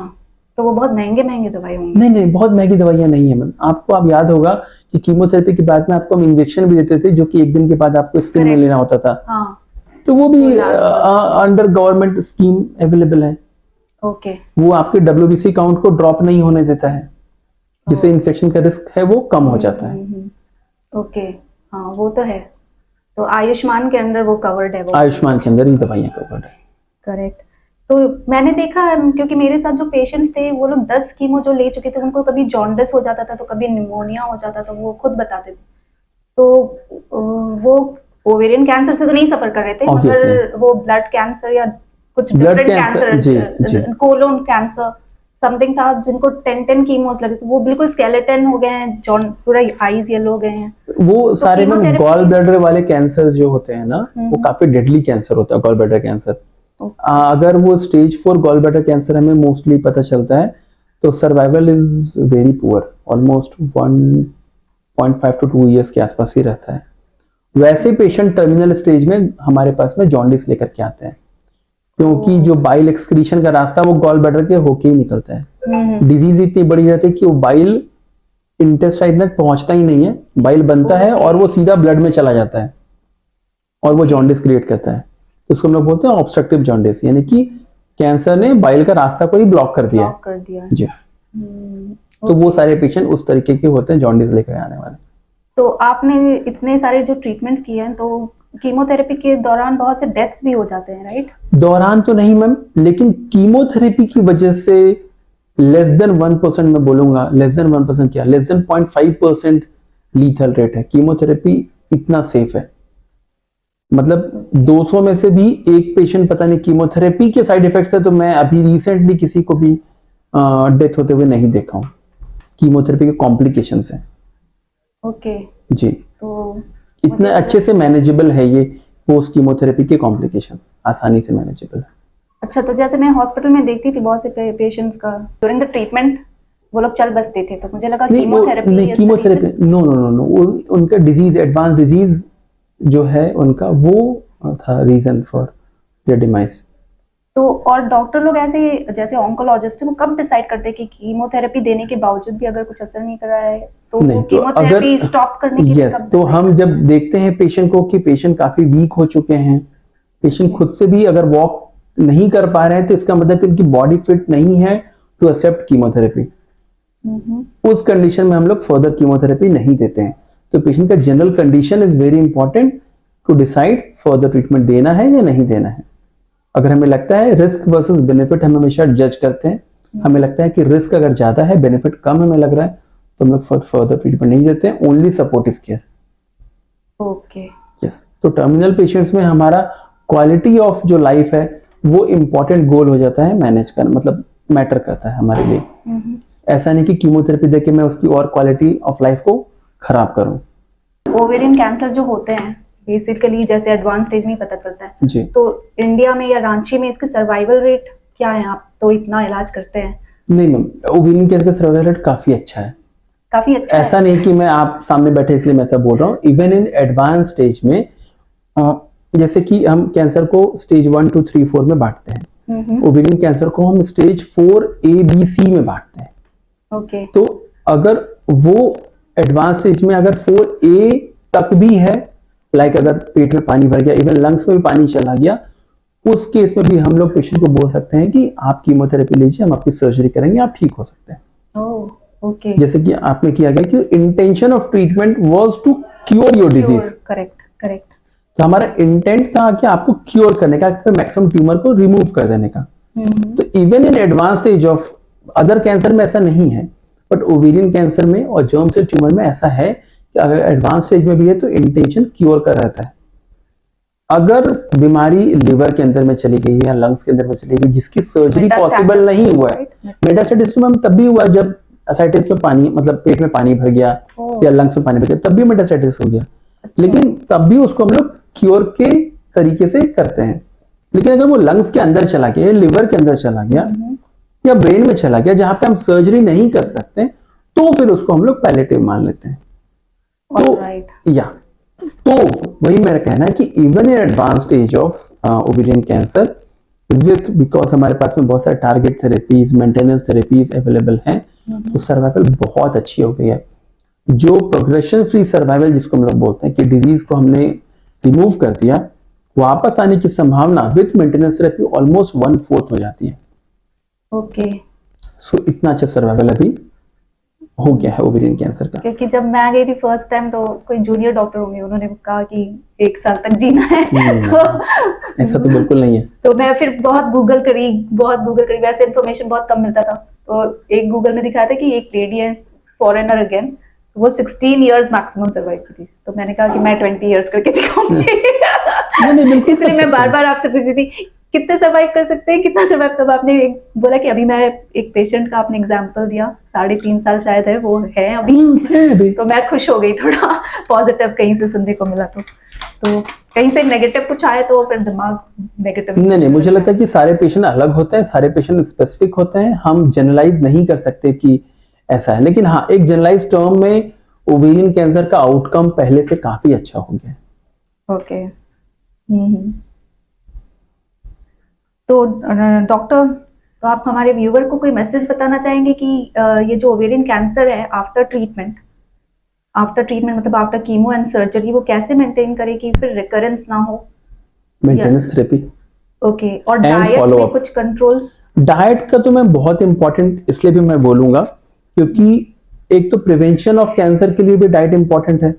तो वो बहुत महंगे दवाई होंगी? नहीं, बहुत महंगी दवाइयां नहीं है मैम। आप याद होगा कि कीमोथेरेपी के बाद में आपको हम इंजेक्शन भी देते थे जो कि 1 दिन के बाद आपको स्किन में लेना होता था। हाँ। तो वो भी अंडर गवर्नमेंट स्कीम अवेलेबल है। ओके। वो आपके WBC काउंट को ड्रॉप नहीं होने देता है, जिससे इन्फेक्शन का रिस्क है वो कम हो जाता है। ओके, हाँ वो तो है। तो आयुष्मान के अंदर वो कवर्ड है, वो आयुष्मान के अंदर ही दवाइयां कवर्ड है। करेक्ट। तो मैंने देखा क्योंकि मेरे साथ जो पेशेंट्स थे वो लोग 10 कीमो जो ले चुके थे उनको कभी जॉन्डिस हो जाता था तो कभी निमोनिया हो जाता था, वो खुद बताते थे। तो वो ओवेरियन कैंसर से तो नहीं सफर कर रहे थे, मगर वो ब्लड कैंसर या कुछ different cancer, colon cancer something था, जिनको 10 कीमोस लगे थे, वो बिल्कुल स्केलेटन हो गए हैं, पूरा आईज येलो हो गए हैं। वो तो सारे में गॉल ब्लैडर वाले कैंसर जो होते हैं ना, वो काफी डेडली कैंसर होता है गॉल ब्लैडर कैंसर। अगर वो स्टेज 4 गॉल ब्लैडर कैंसर हमें मोस्टली पता चलता है तो survival is very poor, almost 1.5 to 2 years के आसपास ही रहता है। वैसे पेशेंट टर्मिनल स्टेज में हमारे पास में जॉन्डिस लेकर के आते हैं, क्योंकि जो बाइल एक्सक्रीशन का रास्ता वो गॉल ब्लैडर के होके ही निकलता है। डिजीज इतनी बड़ी रहती है कि वो बाइल इंटेस्टाइन तक पहुंचता ही नहीं है, बाइल बनता है और वो सीधा ब्लड में चला जाता है और वो जॉन्डिस क्रिएट करता है। तो उसको हम लोग बोलते हैं ऑब्स्ट्रक्टिव जॉन्डिस, यानी कि कैंसर ने बाइल का रास्ता को ही ब्लॉक कर दिया जी। तो वो सारे पेशेंट उस तरीके के होते हैं जॉन्डिस लेकर आने वाले। तो आपने इतने सारे जो ट्रीटमेंट्स किए हैं, तो कीमोथेरेपी के दौरान बहुत से डेथ्स भी हो जाते हैं, राइट? दौरान तो नहीं मैम, लेकिन कीमोथेरेपी की वजह से लेस देन 1%, मैं बोलूंगा लेस देन 1% क्या, लेस देन 0.5% लीथल रेट है। कीमोथेरेपी इतना सेफ है, मतलब 200 में से भी एक पेशेंट पता नहीं कीमोथेरेपी के साइड इफेक्ट्स है, तो मैं अभी रिसेंटली किसी को भी डेथ होते हुए नहीं देखा हूँ। कीमोथेरेपी के कॉम्प्लिकेशंस है। ओके जी, तो इतना अच्छे से मैनेजेबल है ये पोस्ट कीमोथेरेपी के कॉम्प्लिकेशंस, आसानी से मैनेजेबल है। अच्छा, तो जैसे मैं हॉस्पिटल में देखती थी बहुत से पेशेंट्स का ड्यूरिंग द ट्रीटमेंट वो लोग चल बसते थे, तो मुझे लगा कीमोथेरेपी नहीं, chemotherapy no no no no, उनका डिजीज, एडवांस डिजीज जो है उनका, वो था रीजन फॉर देयर डिमाइस। तो और डॉक्टर लोग ऐसे जैसे ऑन्कोलॉजिस्ट है, वो कब डिसाइड करते हैं कि कीमोथेरेपी देने के बावजूद भी अगर कुछ असर नहीं कर रहा है तो नहीं, तो कीमोथेरेपी स्टॉप करने के लिए कब तो हम जब देखते हैं पेशेंट को कि पेशेंट काफी वीक हो चुके हैं, पेशेंट खुद से भी अगर वॉक नहीं कर पा रहे हैं, तो इसका मतलब कि उनकी बॉडी फिट नहीं है टू एक्सेप्ट कीमोथेरेपी। उस कंडीशन में हम लोग फर्दर कीमोथेरेपी नहीं देते हैं। तो पेशेंट का general condition is very important to decide further treatment देना है या नहीं देना है। अगर हमें लगता है रिस्क वर्सेस बेनिफिट, हम हमेशा जज करते हैं, हमें लगता है कि रिस्क अगर ज्यादा है, बेनिफिट कम हमें लग रहा है, तो हम लोग फर्दर ट्रीटमेंट नहीं देते हैं, only supportive care. Okay, yes, तो टर्मिनल पेशेंट्स में हमारा क्वालिटी ऑफ जो लाइफ है वो इंपॉर्टेंट गोल हो जाता है मैनेज कर, मतलब मैटर करता है हमारे लिए। ऐसा नहीं कि कीमोथेरेपी देके मैं उसकी और क्वालिटी ऑफ लाइफ को खराब करूं। ओवेरियन कैंसर जो होते हैं बेसिकली जैसे एडवांस स्टेज में ही पता चलता है जी। तो इंडिया में या रांची में इसके सर्वाइवल रेट क्या है? आप तो इतना इलाज करते हैं। नहीं मैम, ओवेरियन कैंसर का सर्वाइवल रेट काफी अच्छा है, काफी अच्छा ऐसा है। नहीं कि मैं आप सामने बैठे इसलिए मैं ऐसा बोल रहा हूँ। इवन इन एडवांस स्टेज में, जैसे कि हम कैंसर को स्टेज 1 2 3 4 में बांटते हैं, ओवेरियन कैंसर को हम स्टेज 4A B C में बांटते हैं। ओके, तो अगर वो एडवांस स्टेज में अगर 4A तक भी है, लाइक अगर पेट में पानी भर गया, इवन लंग्स में भी पानी चला गया, उस केस में भी हम लोग पेशेंट को बोल सकते हैं कि आप कीमोथेरेपी लीजिए, हम आपकी सर्जरी करेंगे, आप ठीक हो सकते हैं। ओके, जैसे कि आपने किया गया कि intention of treatment was to cure your disease. Correct correct. तो हमारा इंटेंट था कि आपको क्योर करने का, मैक्सिमम ट्यूमर को रिमूव कर देने का। तो even in advance stage of other cancer में ऐसा नहीं है, बट ओवेरियन कैंसर में और जर्म सेल ट्यूमर में ऐसा है कि अगर एडवांस स्टेज में भी है तो इंटेंशन क्योर का रहता है। अगर बीमारी लिवर के अंदर में चली गई है या लंग्स के अंदर में चली गई जिसकी सर्जरी पॉसिबल नहीं हुआ है, मेटास्टेटिस में तब भी हुआ जब एसाइटिस में पानी, मतलब पेट में पानी भर गया या लंग्स में पानी भर गया, तब भी मेटास्टेटिस हो गया। लेकिन तब भी उसको हम लोग क्योर के तरीके से करते हैं। लेकिन अगर वो लंग्स के अंदर चला गया, लिवर के अंदर चला गया या ब्रेन में चला गया जहां पे हम सर्जरी नहीं कर सकते, तो फिर उसको हम लोग पैलेटिव मान लेते हैं। तो वही मेरा कहना है कि even in advance stage of ovarian cancer with, because हमारे पास में बहुत सारे target therapies, maintenance therapies available हैं, तो सर्वाइवल बहुत अच्छी हो गई है। जो प्रोग्रेशन फ्री सर्वाइवल जिसको हम लोग बोलते हैं कि डिजीज को हमने रिमूव कर दिया, वापस आने की संभावना विथ मेंटेनेंस थेरेपी ऑलमोस्ट 1/4 हो जाती है। ओके, सो इतना अच्छा सर्वाइवल अभी हो गया है ओवेरियन कैंसर का। क्योंकि जब मैं गई थी फर्स्ट टाइम तो कोई जूनियर डॉक्टर होंगे, उन्होंने कहा कि 1 साल तक जीना है। ऐसा तो बिल्कुल नहीं है। तो मैं फिर बहुत गूगल करी, वैसे इन्फॉर्मेशन बहुत कम मिलता था। तो एक गूगल में दिखाया था कि एक लेडी है फॉरेनर अगेन, वो 16 इयर्स मैक्सिमम सर्वाइव की थी। तो मैंने कहा कि मैं 20 इयर्स करके दिखाऊंगी। इसलिए मैं बार बार आपसे पूछती थी कितने सर्वाइव कर सकते हैं, कितना सर्वाइव। तब आपने बोला कि अभी मैं एक पेशेंट का आपने एग्जांपल दिया, 3.5 साल शायद है, वो है अभी। तो मैं खुश हो गई, थोड़ा पॉजिटिव कहीं से सुनने को मिला। तो तो कहीं से नेगेटिव कुछ आए तो फिर दिमाग नेगेटिव। नहीं, मुझे लगता है कि सारे पेशेंट अलग होते हैं, सारे पेशेंट स्पेसिफिक होते हैं, हम जनरलाइज नहीं कर सकते कि ऐसा है। लेकिन हाँ, एक जनरलाइज टर्म में ओवेरियन कैंसर का आउटकम पहले से काफी अच्छा हो गया। ओके। तो डॉक्टर, तो आप हमारे व्यूअर को कोई मैसेज बताना चाहेंगे कि ये जो ओवेरियन कैंसर है आफ्टर ट्रीटमेंट मतलब आफ्टर कीमो एंड सर्जरी, वो कैसे मेंटेन करे कि फिर रिकरेंस ना हो? Maintenance therapy. ओके। और And डाइट follow में up। कुछ कंट्रोल? डाइट का तो मैं बहुत इंपॉर्टेंट इसलिए भी मैं बोलूंगा क्योंकि एक तो प्रिवेंशन ऑफ कैंसर के लिए भी डाइट इंपॉर्टेंट है।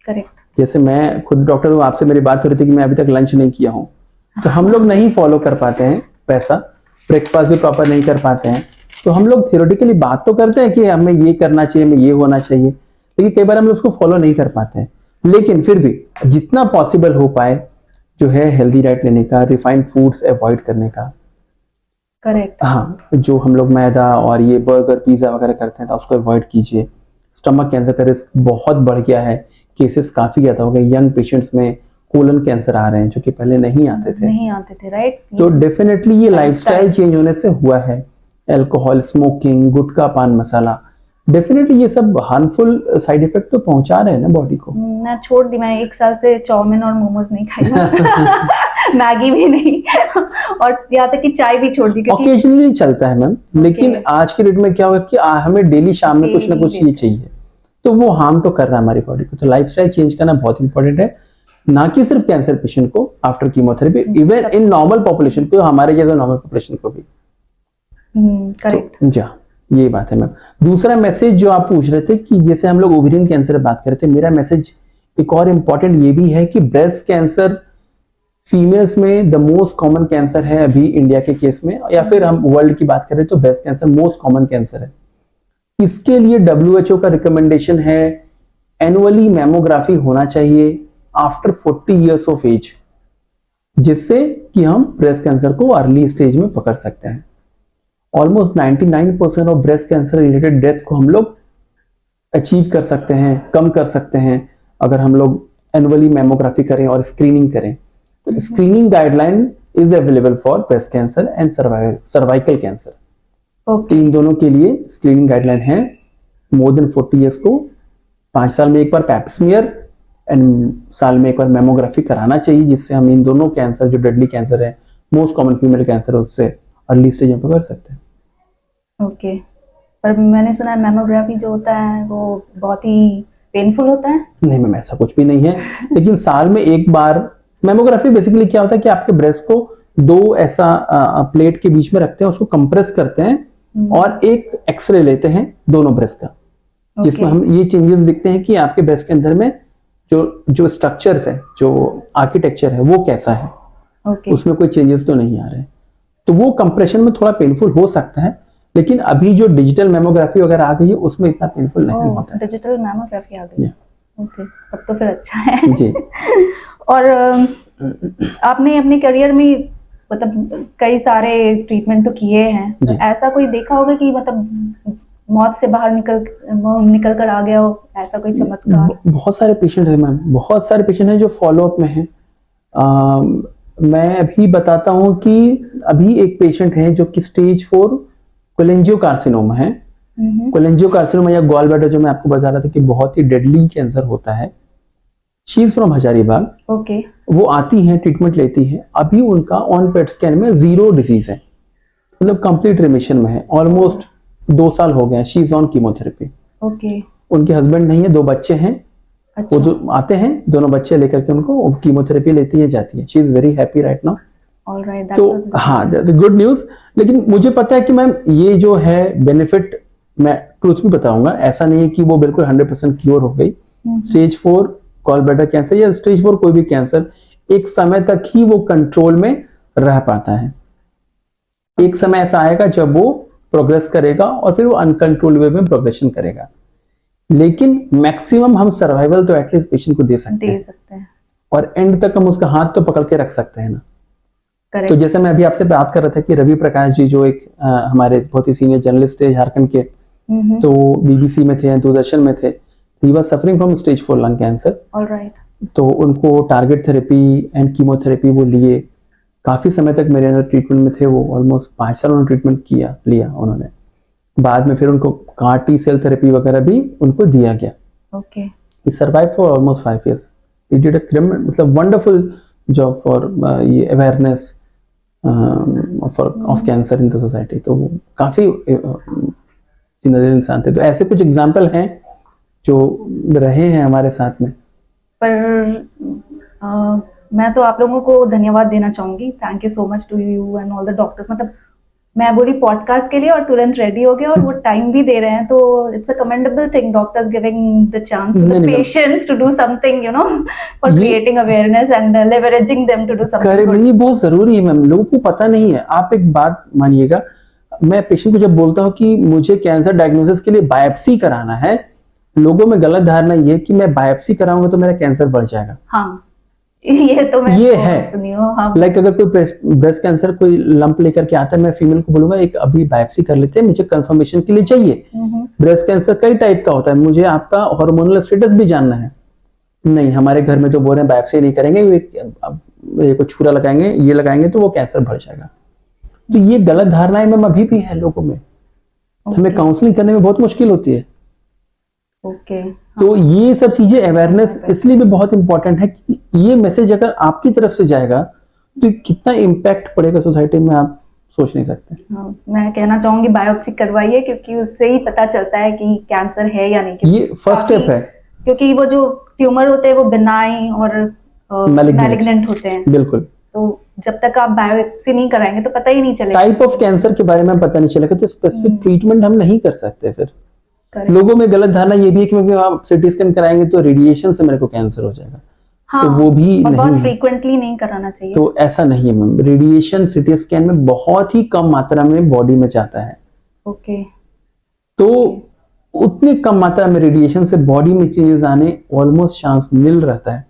करेक्ट। जैसे मैं खुद डॉक्टर हूँ, आपसे मेरी बात हो रही थी कि मैं अभी तक लंच नहीं किया हूँ, तो हम लोग नहीं फॉलो कर पाते हैं वैसा, ब्रेकफास्ट भी प्रॉपर नहीं कर पाते हैं। तो हम लोग थियोरेटिकली बात तो करते हैं कि हमें ये करना चाहिए, हमें ये होना चाहिए, लेकिन कई बार हम उसको फॉलो नहीं कर पाते हैं। लेकिन फिर भी जितना पॉसिबल हो पाए जो है हेल्दी डाइट लेने का, रिफाइंड फूड्स अवॉइड करने का। करेक्ट। हाँ, जो हम लोग मैदा और ये बर्गर पिज्जा वगैरह करते हैं तो उसको अवॉइड कीजिए। स्टमक कैंसर का रिस्क बहुत बढ़ गया है, केसेस काफी ज्यादा हो गए, यंग पेशेंट्स में कोलन कैंसर आ रहे हैं जो कि पहले नहीं आते थे। राइट। तो डेफिनेटली ये लाइफस्टाइल चेंज होने से हुआ है। अल्कोहल, स्मोकिंग, गुटखा, पान मसाला, डेफिनेटली ये सब हार्मफुल साइड इफेक्ट तो पहुंचा रहे हैं ना बॉडी को। मैं छोड़ दी, मैं 1 साल से चाउमीन और मोमोज नहीं खाई मैगी भी नहीं और यहाँ तक कि चाय भी छोड़ दी क्योंकि ओकेजनली चलता है मैम, लेकिन आज के डेट में क्या होगा कि हमें डेली शाम में कुछ ना कुछ ये चाहिए, तो वो हार्म तो कर रहा है हमारी बॉडी को। तो लाइफस्टाइल चेंज करना बहुत इंपॉर्टेंट है, ना कि सिर्फ कैंसर पेशेंट को after chemotherapy, even in normal population को, हमारे जैसे नॉर्मल पॉपुलेशन को भी। करेक्ट। तो जी ये बात है मैम। दूसरा मैसेज जो आप पूछ रहे थे कि जैसे हम लोग ओवेरियन कैंसर बात कर रहे थे, मेरा मैसेज एक और इम्पोर्टेंट ये भी है कि ब्रेस्ट कैंसर फीमेल्स में द मोस्ट कॉमन कैंसर है अभी इंडिया के केस में, या फिर हम वर्ल्ड की बात करें तो breast cancer most common cancer है। इसके लिए WHO का रिकमेंडेशन है एनुअली मैमोग्राफी होना चाहिए आफ्टर 40 इयर्स ऑफ एज, जिससे कि हम ब्रेस्ट कैंसर को अर्ली स्टेज में पकड़ सकते हैं। Almost 99% of breast cancer related death को हम लोग अचीव कर सकते हैं, कम कर सकते हैं, अगर हम लोग एनुअली मैमोग्राफी करें और स्क्रीनिंग करें। तो screening guideline is available for breast cancer and cervical cancer. इन दोनों के लिए स्क्रीनिंग गाइडलाइन है। मोर देन 40 इयर्स को 5 साल में एक बार पैप स्मीयर एंड साल में एक बार मैमोग्राफी कराना चाहिए, जिससे हम इन दोनों कैंसर जो डेडली कैंसर है, मोस्ट कॉमन फीमेल कैंसर, उससे अर्ली स्टेज में पकड़ सकते हैं। ओके। पर मैंने सुना है मैमोग्राफी जो होता है वो बहुत ही पेनफुल होता है। नहीं मैम, ऐसा कुछ भी नहीं है, लेकिन साल में एक बार मैमोग्राफी बेसिकली क्या होता है कि आपके ब्रेस्ट को दो ऐसा प्लेट के बीच में रखते हैं, उसको कंप्रेस करते हैं और एक एक्सरे लेते हैं दोनों ब्रेस्ट का, जिसमें हम ये चेंजेस दिखते हैं कि आपके ब्रेस्ट के अंदर में जो स्ट्रक्चर्स है, जो आर्किटेक्चर है वो कैसा है, उसमें कोई चेंजेस तो नहीं आ रहे। तो वो कंप्रेशन में थोड़ा पेनफुल हो सकता है, लेकिन अभी जो डिजिटल मैमोग्राफी वगैरह आ गई है उसमें इतना पेनफुल नहीं होता है। डिजिटल मैमोग्राफी आ गई है। ओके, तब तो फिर अच्छा है जी। और आपने अपने करियर में मतलब कई सारे ट्रीटमेंट तो किए हैं, तो ऐसा कोई देखा होगा कि मतलब मौत से बाहर निकल कर आ गया हो, ऐसा कोई चमत्कार? बहुत सारे पेशेंट है मैम, बहुत सारे पेशेंट हैं जो फॉलो अप में हैं। मैं अभी बताता हूं कि अभी एक पेशेंट है जो कि स्टेज 4 कोलेंजियोकार्सिनोमा है। कोलेंजियोकार्सिनोमा या गॉल ब्लैडर, जो मैं आपको बता रहा था कि बहुत ही डेडली कैंसर होता है। She is from Hazaribagh. Okay. वो आती है, ट्रीटमेंट लेती है, अभी उनका ऑन पेट स्कैन में 0 डिजीज है, मतलब कंप्लीट रिमिशन में है। ऑलमोस्ट 2 साल हो गए। She is on chemotherapy. Okay. उनके हस्बैंड नहीं है, 2 बच्चे हैं। अच्छा। वो आते हैं, दोनों बच्चे लेकर के उनको कीमोथेरेपी लेती है, जाती है। She is very happy right now. Alright, तो हाँ, गुड न्यूज। लेकिन मुझे पता है कि मैम ये जो है बेनिफिट, मैं ट्रूथ भी बताऊंगा, ऐसा नहीं है कि वो बिल्कुल 100% क्योर हो गई। स्टेज 4 गॉल ब्लैडर कैंसर या स्टेज 4 कोई भी कैंसर एक समय तक ही वो कंट्रोल में रह पाता है। एक समय ऐसा आएगा जब वो प्रोग्रेस करेगा और फिर वो अनकंट्रोल वे में प्रोग्रेशन करेगा, लेकिन मैक्सिमम हम सर्वाइवल तो एटलीस्ट पेशेंट को दे सकते हैं और एंड तक हम उसका हाथ तो पकड़ के रख सकते हैं ना। तो जैसे मैं अभी आपसे बात कर रहा था कि रवि प्रकाश जी जो एक हमारे बहुत ही सीनियर जर्नलिस्ट है झारखंड के, तो BBC में थे, दूरदर्शन में थे। He was suffering from stage 4 lung cancer. Alright. तो उनको टारगेट थेरेपी एंड कीमोथेरेपी वो लिए, काफ़ी समय तक मेरे अंदर ट्रीटमेंट में थे वो, ऑलमोस्ट 5 साल उन्होंने ट्रीटमेंट लिया उन्होंने। बाद में फिर उनको CAR T सेल थेरेपी वगैरह भी उनको दिया गया। Okay. He survived for almost 5 years. He did a मतलब wonderful job for ये awareness of cancer in the society। तो वो काफ़ी जिंदा इंसान थे। तो ऐसे कुछ एग्जाम्पल हैं जो रहे हैं हमारे साथ में। पर मैं तो आप लोगों को धन्यवाद देना चाहूंगी। Thank you so much to you and all the doctors. मतलब मैं बोली पॉडकास्ट के लिए और तुरंत रेडी हो गए और वो टाइम भी दे रहे हैं, तो it's a commendable thing, doctors giving the chance to the patients to do something, you know, for creating awareness and leveraging them to do something. ये बहुत जरूरी है मैम, लोगों को पता नहीं है। आप एक बात मानिएगा, मैं पेशेंट को जब बोलता हूँ कि मुझे कैंसर डायग्नोसिस के लिए बायोप्सी कराना है, लोगों में गलत धारणा ये है कि मैं बायोप्सी कराऊंगा तो मेरा कैंसर बढ़ जाएगा। हाँ, ये तो मैं ये है लाइक अगर कोई ब्रेस्ट कैंसर कोई लंप लेकर के आता है, मैं फीमेल को बोलूंगा एक अभी बायोप्सी कर लेते हैं, मुझे कंफर्मेशन के लिए चाहिए। ब्रेस्ट कैंसर कई टाइप का होता है, मुझे आपका हार्मोनल स्टेटस भी जानना है। नहीं, हमारे घर में तो बोल रहे हैं बायोप्सी नहीं करेंगे, ये को छुरा लगाएंगे, ये लगाएंगे तो वो कैंसर बढ़ जाएगा। तो ये गलत धारणाएं मैम अभी भी है लोगों में। हमें काउंसलिंग करने में बहुत मुश्किल होती है। ओके। तो ये सब चीजें अवेयरनेस इसलिए भी बहुत इंपॉर्टेंट है कि ये मैसेज अगर आपकी तरफ से जाएगा तो कितना इम्पैक्ट पड़ेगा सोसाइटी में, आप सोच नहीं सकते। हाँ, मैं कहना चाहूंगी बायोप्सी करवाइए, क्योंकि उससे ही पता चलता है कि कैंसर है या नहीं। ये फर्स्ट स्टेप है, क्योंकि वो जो ट्यूमर होते हैं वो बिनाइन और मैलिग्नेंट होते हैं। बिल्कुल। तो जब तक आप बायोप्सी नहीं कराएंगे तो पता ही नहीं चलेगा टाइप ऑफ कैंसर के बारे में पता नहीं चलेगा, तो स्पेसिफिक ट्रीटमेंट हम नहीं कर सकते। फिर लोगों में गलत धारणा ये भी है कि आप सिटी स्कैन कराएंगे तो रेडिएशन से मेरे को कैंसर हो जाएगा। हाँ, तो वो भी और नहीं बहुत है, फ्रीक्वेंटली नहीं कराना चाहिए। तो ऐसा नहीं है मैम, रेडिएशन सिटी स्कैन में बहुत ही कम मात्रा में बॉडी में जाता है। ओके। तो उतनी कम मात्रा में रेडिएशन से बॉडी में चेंजेस आने ऑलमोस्ट चांस मिल रहता है।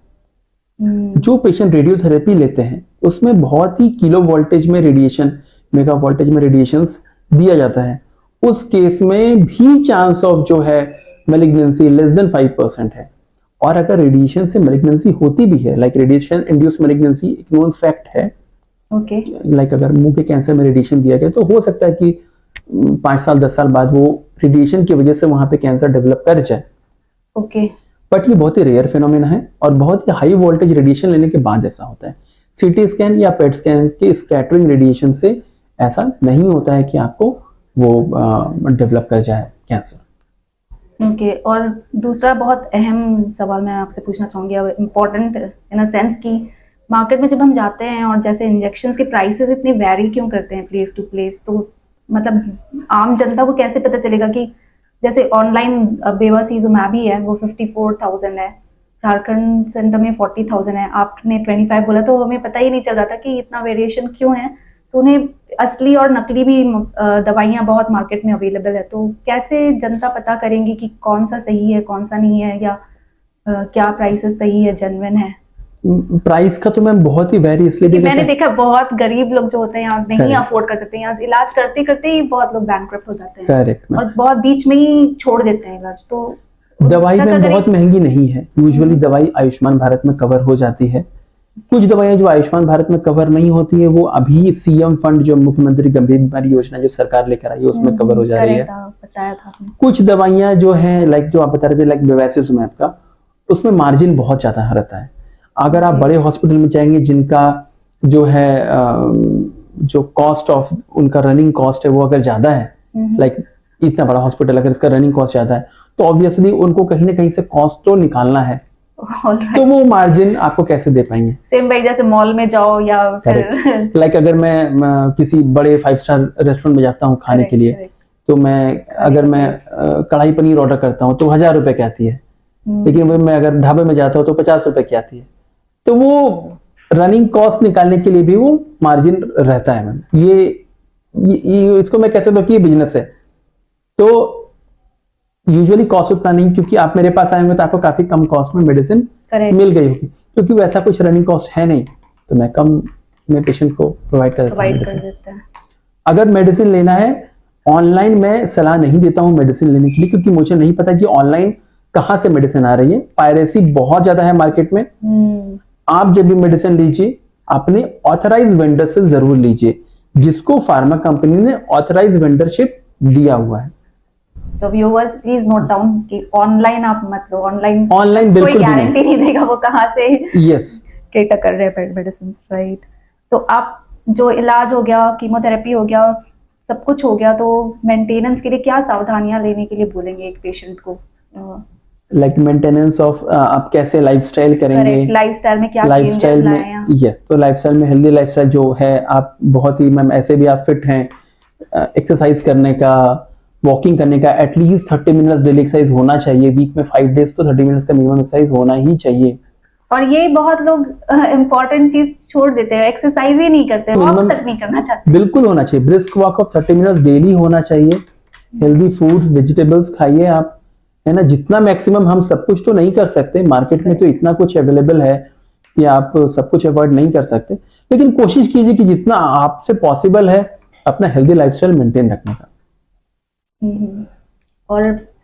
जो पेशेंट रेडियोथेरेपी लेते हैं उसमें बहुत ही किलो वोल्टेज में रेडिएशन, मेगा वोल्टेज में रेडिएशन दिया जाता है। उस केस में भी चांस ऑफ जो है मैलिग्नेंसी लेस देन 5% है। और अगर रेडिएशन से मैलिग्नेंसी होती भी है, लाइक रेडिएशन इंड्यूस मैलिग्नेंसी एक नोन फैक्ट है। ओके। लाइक अगर मुंह के कैंसर में रेडिएशन दिया गया तो हो सकता है कि 5 साल 10 साल बाद वो रेडिएशन की वजह से वहां पे कैंसर डेवलप कर जाए। ओके। बट ये बहुत ही रेयर फिनोमेना है और बहुत ही हाई वोल्टेज रेडिएशन लेने के बाद ऐसा होता है। सीटी स्कैन या पेट स्कैन के स्कैटरिंग रेडिएशन से ऐसा नहीं होता है कि आपको वो डेवलप कर जाए कैंसर। ओके। और दूसरा बहुत अहम सवाल मैं आपसे पूछना चाहूंगी, इम्पोर्टेंट इन अ सेंस कि मार्केट में जब हम जाते हैं और जैसे इंजेक्शंस के प्राइसेस इतने वैरी क्यों करते हैं प्लेस टू प्लेस, तो मतलब आम जनता को कैसे पता चलेगा कि जैसे ऑनलाइन बेवासीजुमैब है वो 54,000 है, झारखंड सेंटर में 40,000 है, आपने 25 बोला, तो हमें पता ही नहीं चल रहा था कि इतना वेरिएशन क्यों है। तो उन्हें असली और नकली भी दवाइयाँ बहुत मार्केट में अवेलेबल है, तो कैसे जनता पता करेंगी कि कौन सा सही है कौन सा नहीं है, या क्या प्राइसेस सही है, जेन्युइन है? प्राइस का तो मैम बहुत ही वेरी इसलिए भी मैंने देखा बहुत गरीब लोग जो होते हैं यहाँ नहीं अफोर्ड कर सकते, यहाँ इलाज करते करते ही बहुत लोग बैंकक्रप्ट हो जाते हैं। करेक्ट। और बहुत बीच में ही छोड़ देते हैं इलाज। तो दवाई में बहुत महंगी नहीं है, यूजुअली दवाई आयुष्मान भारत में कवर हो जाती है। कुछ दवाइयां जो आयुष्मान भारत में कवर नहीं होती है वो अभी सीएम फंड जो मुख्यमंत्री गंभीर बीमारी योजना जो सरकार लेकर आई है उसमें कवर हो जा रही है। बताया था आपने। कुछ दवाइयां जो है लाइक जो आप बता रहे थे लाइक बेवासीजुमैब का, उसमें मार्जिन बहुत ज्यादा रहता है। अगर आप बड़े हॉस्पिटल में जाएंगे जिनका जो है जो कॉस्ट ऑफ उनका रनिंग कॉस्ट है वो अगर ज्यादा है, लाइक इतना बड़ा हॉस्पिटल अगर इसका रनिंग कॉस्ट ज्यादा है तो ऑब्वियसली उनको कहीं ना कहीं से कॉस्ट तो निकालना है। तो वो मार्जिन आपको कैसे दे पाएंगे? सेम भाई जैसे मॉल में जाओ या फिर लाइक अगर मैं किसी बड़े 5 स्टार रेस्टोरेंट में जाता हूँ खाने के लिए, तो मैं अगर मैं कढ़ाई पनीर ऑर्डर करता हूँ तो 1000 रुपए की आती है, लेकिन मैं अगर ढाबे में जाता हूँ तो 50 रुपए की आती है। तो वो रनिंग कॉस्ट निकालने के लिए भी वो मार्जिन रहता है मैम। ये इसको मैं कैसे बोलूं कि ये बिजनेस है। तो यूजुअली कॉस्ट उतना नहीं, क्योंकि आप मेरे पास आएंगे तो आपको काफी कम कॉस्ट में मेडिसिन मिल गई होगी, क्योंकि वैसा कुछ रनिंग कॉस्ट है नहीं, तो मैं कम में पेशेंट को प्रोवाइड कर देता हूँ। अगर मेडिसिन लेना है ऑनलाइन, मैं सलाह नहीं देता हूँ मेडिसिन लेने के लिए, क्योंकि मुझे नहीं पता कि ऑनलाइन कहाँ से मेडिसिन आ रही है। पायरेसी बहुत ज्यादा है मार्केट में। आप जब भी मेडिसिन लीजिए अपने ऑथराइज वेंडर से जरूर लीजिए, जिसको फार्मा कंपनी ने ऑथराइज वेंडरशिप दिया हुआ है। तो व्यूअर्स प्लीज नोट डाउन कि ऑनलाइन आप मत लो, ऑनलाइन ऑनलाइन कोई बिल्कुल भी गारंटी नहीं देगा वो कहाँ से यस केटर कर रहे हैं मेडिसिन, राइट। तो आप जो इलाज हो गया, कीमोथेरेपी हो गया, सब कुछ हो गया, तो मेंटेनेंस के लिए क्या सावधानियां लेने के लिए बोलेंगे एक पेशेंट को? लाइक मेंटेनेंस ऑफ आप कैसे लाइफस्टाइल करेंगे, लाइफस्टाइल में क्या लाइफस्टाइल चेंजेस में लाए हैं? यस, तो लाइफस्टाइल में हेल्दी लाइफस्टाइल जो है, आप बहुत ही मैम ऐसे भी आप फिट हैं, एक्सरसाइज करने का, वॉकिंग करने का एटलीस्ट 30 मिनट्स डेली एक्सरसाइज होना चाहिए। वीक में 5 डेज तो 30 मिनट्स का मिनिमम एक्सरसाइज होना ही चाहिए। और ये बहुत लोग इम्पोर्टेंट चीज छोड़ देते हैं, एक्सरसाइज ही नहीं करते, वॉक तक नहीं करना चाहते। बिल्कुल होना चाहिए, brisk walk of 30 minutes daily होना चाहिए। हेल्दी फूड्स वेजिटेबल्स खाइए आप, है ना। जितना मैक्सिमम, हम सब कुछ तो नहीं कर सकते, मार्केट में तो इतना कुछ अवेलेबल है कि आप सब कुछ अवॉइड नहीं कर सकते, लेकिन कोशिश कीजिए कि जितना आपसे पॉसिबल है अपना हेल्दी लाइफस्टाइल मेंटेन रखने का।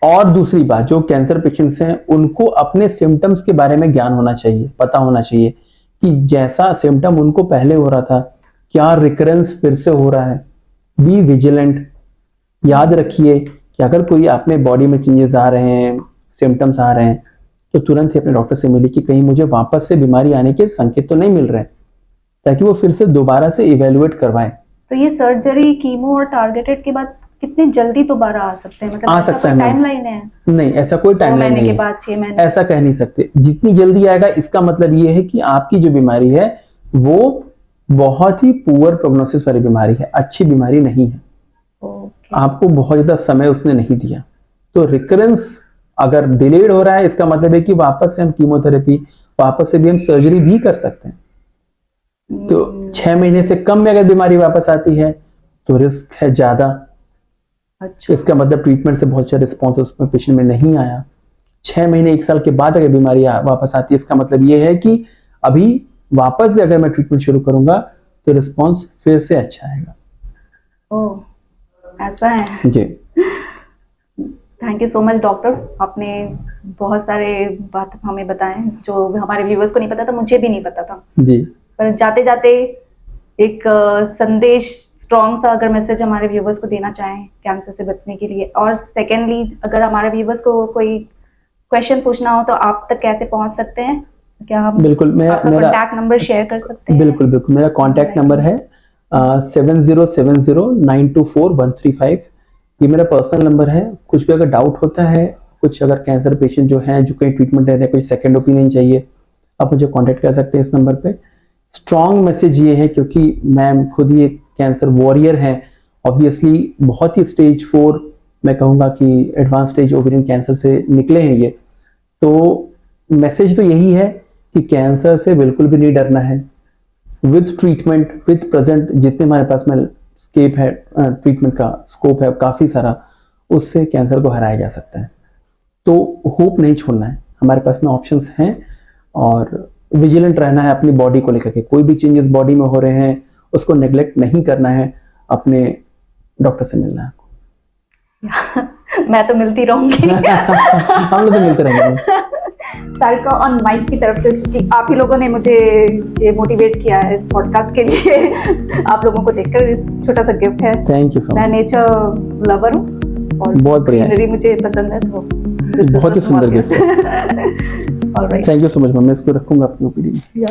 और दूसरी बात, जो कैंसर पेशेंट्स हैं उनको अपने सिम्टम्स के बारे में ज्ञान होना चाहिए, पता होना चाहिए कि जैसा सिम्टम उनको पहले हो रहा था, क्या रिकरेंस फिर से हो रहा है। Be vigilant. याद रखिए कि अगर कोई आप में बॉडी में चेंजेस आ रहे हैं, सिम्टम्स आ रहे हैं, तो तुरंत ही अपने डॉक्टर से मिलिए कि कहीं मुझे वापस से बीमारी आने के संकेत तो नहीं मिल रहे, ताकि वो फिर से दोबारा से इवेलुएट करवाए। तो ये सर्जरी, कीमो और टारगेटेड के बाद कितनी जल्दी दोबारा आ सकते हैं? मतलब आ सकता है, टाइमलाइन है? नहीं, ऐसा कोई टाइमलाइन नहीं के है। बाद 6 महीने ऐसा कह नहीं सकते। जितनी जल्दी आएगा इसका मतलब ये है कि आपकी जो बीमारी है वो बहुत ही पुअर प्रोग्नोसिस वाली बीमारी है, अच्छी बीमारी नहीं है। आपको बहुत ज्यादा समय उसने नहीं दिया। तो रिकरेंस अगर डिलेड हो रहा है, इसका मतलब है कि वापस से हम कीमोथेरेपी, वापस से भी हम सर्जरी भी कर सकते हैं। तो 6 महीने से कम में अगर बीमारी वापस आती है तो रिस्क है ज्यादा। अच्छा। इसका मतलब ट्रीटमेंट से बहुत अच्छा रिस्पॉन्स उसमें पेशेंट में नहीं आया। 6 महीने 1 साल के बाद अगर बीमारी वापस आती है, इसका मतलब ये है कि अभी वापस से अगर मैं ट्रीटमेंट शुरू करूंगा तो रिस्पॉन्स फिर से अच्छा आएगा। ओह, ऐसा है जी। Thank you so much doctor, आपने बहुत सारे बात हमें बताए जो हमारे व्यूअर्स को नहीं पता था, मुझे भी नहीं पता था जी। पर जाते जाते एक संदेश, स्ट्रॉन्ग सा अगर मैसेज हमारे व्यूवर्स को देना चाहें कैंसर से बचने के लिए, और सेकेंडली अगर हमारे व्यूवर्स को कोई क्वेश्चन पूछना हो तो आप तक कैसे पहुंच सकते हैं? क्या हम बिल्कुल, मेरा कॉन्टैक्ट नंबर शेयर कर सकते हैं? बिल्कुल बिल्कुल, मेरा कॉन्टैक्ट नंबर है 7070924135। ये मेरा पर्सनल नंबर है। कुछ भी अगर डाउट होता है, कुछ अगर कैंसर पेशेंट जो हैं जो कहीं ट्रीटमेंट ले रहे हैं, कुछ सेकंड ओपिनियन चाहिए, आप मुझे कांटेक्ट कर सकते हैं इस नंबर पे। स्ट्रॉन्ग मैसेज ये है, क्योंकि मैम खुद ही एक कैंसर वॉरियर है, ऑब्वियसली बहुत ही स्टेज 4 मैं कहूँगा कि एडवांस स्टेज ओवेरियन कैंसर से निकले हैं ये। तो मैसेज तो यही है कि कैंसर से बिल्कुल भी नहीं डरना है। विद ट्रीटमेंट, विद प्रेजेंट जितने हमारे पास में स्केप है, ट्रीटमेंट का स्कोप है काफ़ी सारा, उससे कैंसर को हराया जा सकता है। तो होप नहीं छोड़ना है, हमारे पास में ऑप्शंस हैं, और विजिलेंट रहना है अपनी बॉडी को लेकर के। कोई भी चेंजेस बॉडी में हो रहे हैं उसको नेग्लेक्ट नहीं करना है, अपने डॉक्टर से मिलना है आपको। मैं तो मिलती रहूंगी हम लोग तो मिलते रहेंगे। सारिका ऑन माइक की तरफ से, क्योंकि आप ही लोगों ने मुझे ये मोटिवेट किया है इस पॉडकास्ट के लिए आप लोगों को देखकर इस छोटा सा गिफ्ट है। थैंक यू सो मैं मच। नेचर लवर हूँ और बहुत बढ़िया, ग्रीनरी मुझे पसंद है, तो बहुत ही सुंदर gift. Alright, thank you so much ma'am, मैं इसको रखूंगा अपनी ओपीडी में। या